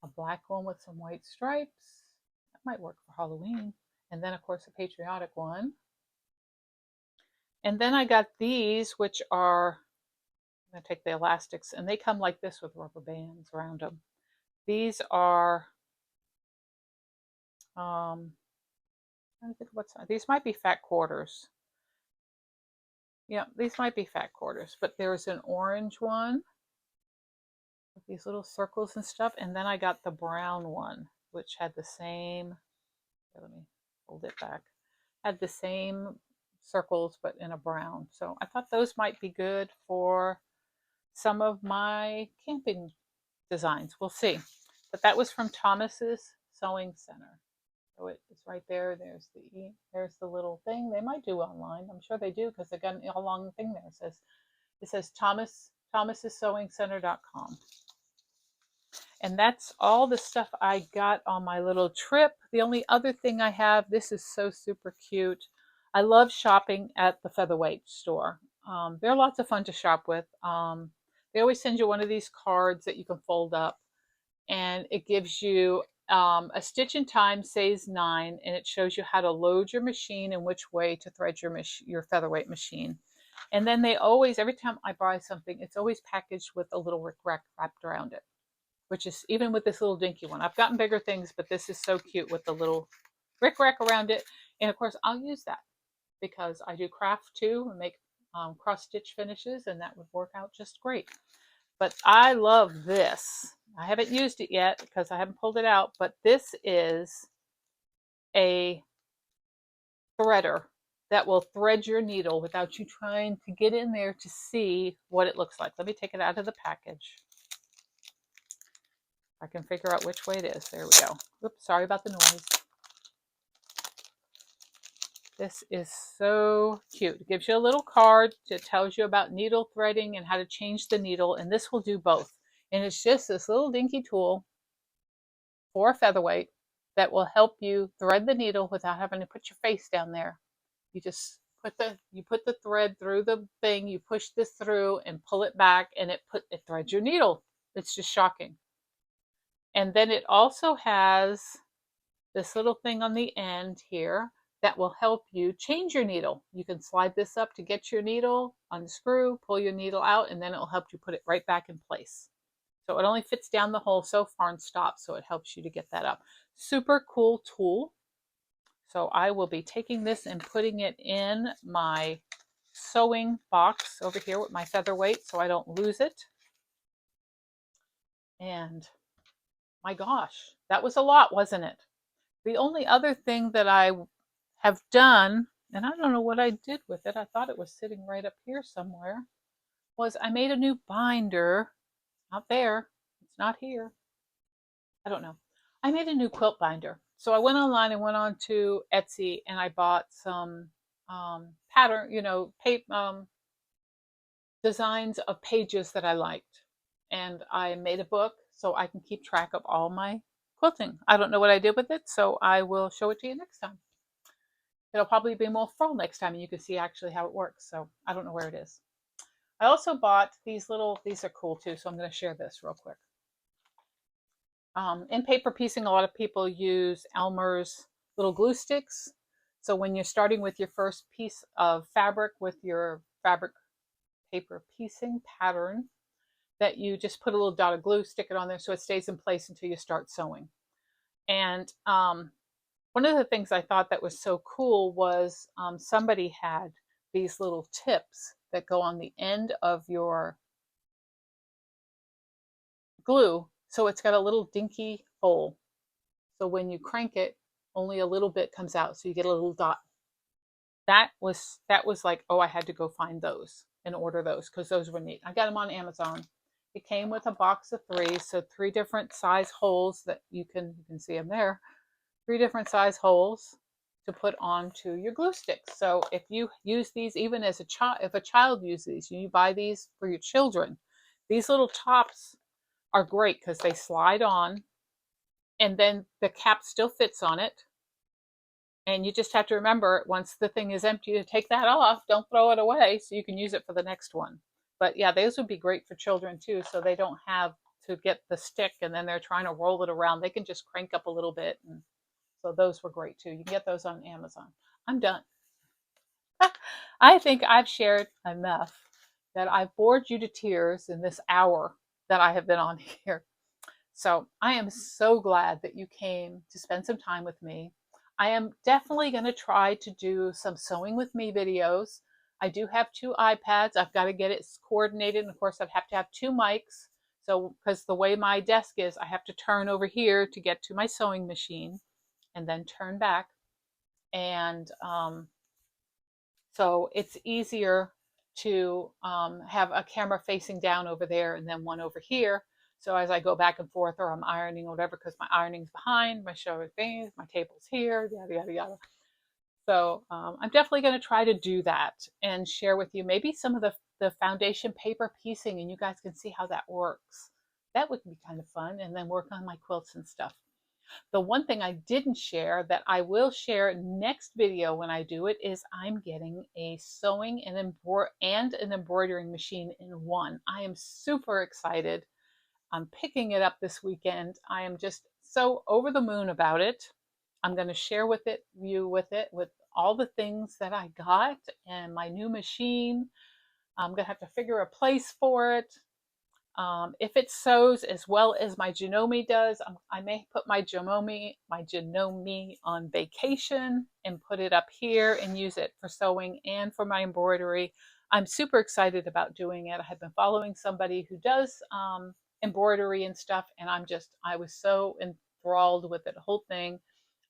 A black one with some white stripes. That might work for Halloween. And then, of course, a patriotic one. And then I got these, which are, I'm going to take the elastics, and they come like this with rubber bands around them. These are I think what's these might be fat quarters. Yeah, these might be fat quarters, but there's an orange one with these little circles and stuff, and then I got the brown one, which had the same. Let me hold it back. Had the same circles, but in a brown. So I thought those might be good for some of my camping designs. We'll see. But that was from Thomas's Sewing Center. So it's right there. There's the little thing. They might do online. I'm sure they do because they got a long thing there. It says thomassewingcenter.com. And that's all the stuff I got on my little trip. The only other thing I have, this is so super cute. I love shopping at the Featherweight store. They're lots of fun to shop with. They always send you one of these cards that you can fold up, and it gives you a stitch in time says 9, and it shows you how to load your machine and which way to thread your Featherweight machine. And then they always, every time I buy something, it's always packaged with a little rickrack wrapped around it, which is even with this little dinky one. I've gotten bigger things, but this is so cute with the little rickrack around it. And of course, I'll use that because I do craft too and make cross stitch finishes, and that would work out just great. But I love this. I haven't used it yet because I haven't pulled it out, but this is a threader that will thread your needle without you trying to get in there to see what it looks like. Let me take it out of the package. I can figure out which way it is. There we go. Oops, sorry about the noise. This is so cute. It gives you a little card that tells you about needle threading and how to change the needle, and this will do both. And it's just this little dinky tool for a featherweight that will help you thread the needle without having to put your face down there. You just put the thread through the thing, you push this through and pull it back, and it threads your needle. It's just shocking. And then it also has this little thing on the end here that will help you change your needle. You can slide this up to get your needle, unscrew, pull your needle out, and then it will help you put it right back in place. So it only fits down the hole so far and stops, so it helps you to get that up. Super cool tool. So I will be taking this and putting it in my sewing box over here with my featherweight so I don't lose it. And my gosh, that was a lot, wasn't it? The only other thing that I have done, and I don't know what I did with it, I thought it was sitting right up here somewhere, was I made a new binder. Not there, it's not here. I don't know. I made a new quilt binder. So I went online and went on to Etsy and I bought some pattern, designs of pages that I liked. And I made a book so I can keep track of all my quilting. I don't know what I did with it, so I will show it to you next time. It'll probably be more full next time and you can see actually how it works. So I don't know where it is. I also bought these are cool too, so I'm going to share this real quick. In paper piecing, a lot of people use Elmer's little glue sticks. So when you're starting with your first piece of fabric with your fabric paper piecing pattern, that you just put a little dot of glue, stick it on there so it stays in place until you start sewing. And one of the things I thought that was so cool was somebody had these little tips that go on the end of your glue. So it's got a little dinky hole. So when you crank it, only a little bit comes out. So you get a little dot. That was like, oh, I had to go find those and order those because those were neat. I got them on Amazon. It came with a box of 3, so 3 different size holes that you can see them there. 3 different size holes to put onto your glue sticks. So if you use these, even as a child, if a child uses these, you buy these for your children. These little tops are great because they slide on, and then the cap still fits on it. And you just have to remember, once the thing is empty, to take that off. Don't throw it away so you can use it for the next one. But yeah, those would be great for children too, so they don't have to get the stick and then they're trying to roll it around. They can just crank up a little bit. And so those were great too. You can get those on Amazon. I'm done. I think I've shared enough that I've bored you to tears in this hour that I have been on here. So I am so glad that you came to spend some time with me. I am definitely going to try to do some sewing with me videos. I do have 2 iPads. I've got to get it coordinated. And of course, I'd have to have 2 mics. So, because the way my desk is, I have to turn over here to get to my sewing machine and then turn back. And so it's easier to have a camera facing down over there and then one over here. So as I go back and forth or I'm ironing or whatever, because my ironing's behind, my show things, my table's here, yada, yada, yada. So I'm definitely going to try to do that and share with you maybe some of the foundation paper piecing, and you guys can see how that works. That would be kind of fun, and then work on my quilts and stuff. The one thing I didn't share that I will share next video when I do it is I'm getting a sewing and an embroidering machine in one. I am super excited. I'm picking it up this weekend. I am just so over the moon about it. I'm going to share with all the things that I got and my new machine. I'm going to have to figure a place for it. If it sews as well as my Janome does, I may put my Janome on vacation and put it up here and use it for sewing and for my embroidery. I'm super excited about doing it. I have been following somebody who does embroidery and stuff, and I was so enthralled with it, the whole thing.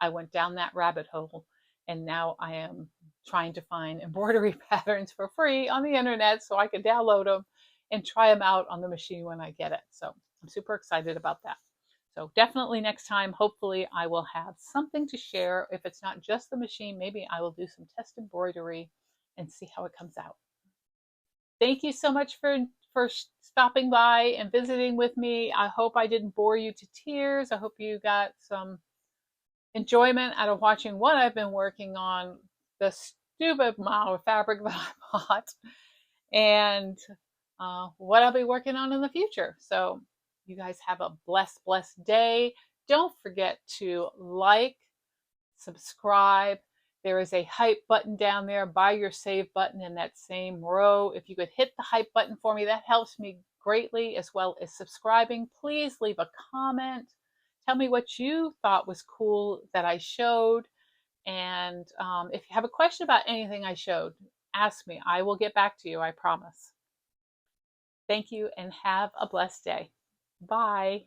I went down that rabbit hole, and now I am trying to find embroidery patterns for free on the internet so I can download them and try them out on the machine when I get it. So I'm super excited about that. So definitely next time, hopefully I will have something to share. If it's not just the machine, maybe I will do some test embroidery and see how it comes out. Thank you so much for stopping by and visiting with me. I hope I didn't bore you to tears. I hope you got some enjoyment out of watching what I've been working on, the stupid amount of fabric that I bought, and what I'll be working on in the future. So you guys have a blessed day. Don't forget to like, subscribe. There is a hype button down there by your save button in that same row. If you could hit the hype button for me, that helps me greatly, as well as subscribing. Please leave a comment. Tell me what you thought was cool that I showed. And if you have a question about anything I showed, ask me. I will get back to you, I promise. Thank you and have a blessed day. Bye.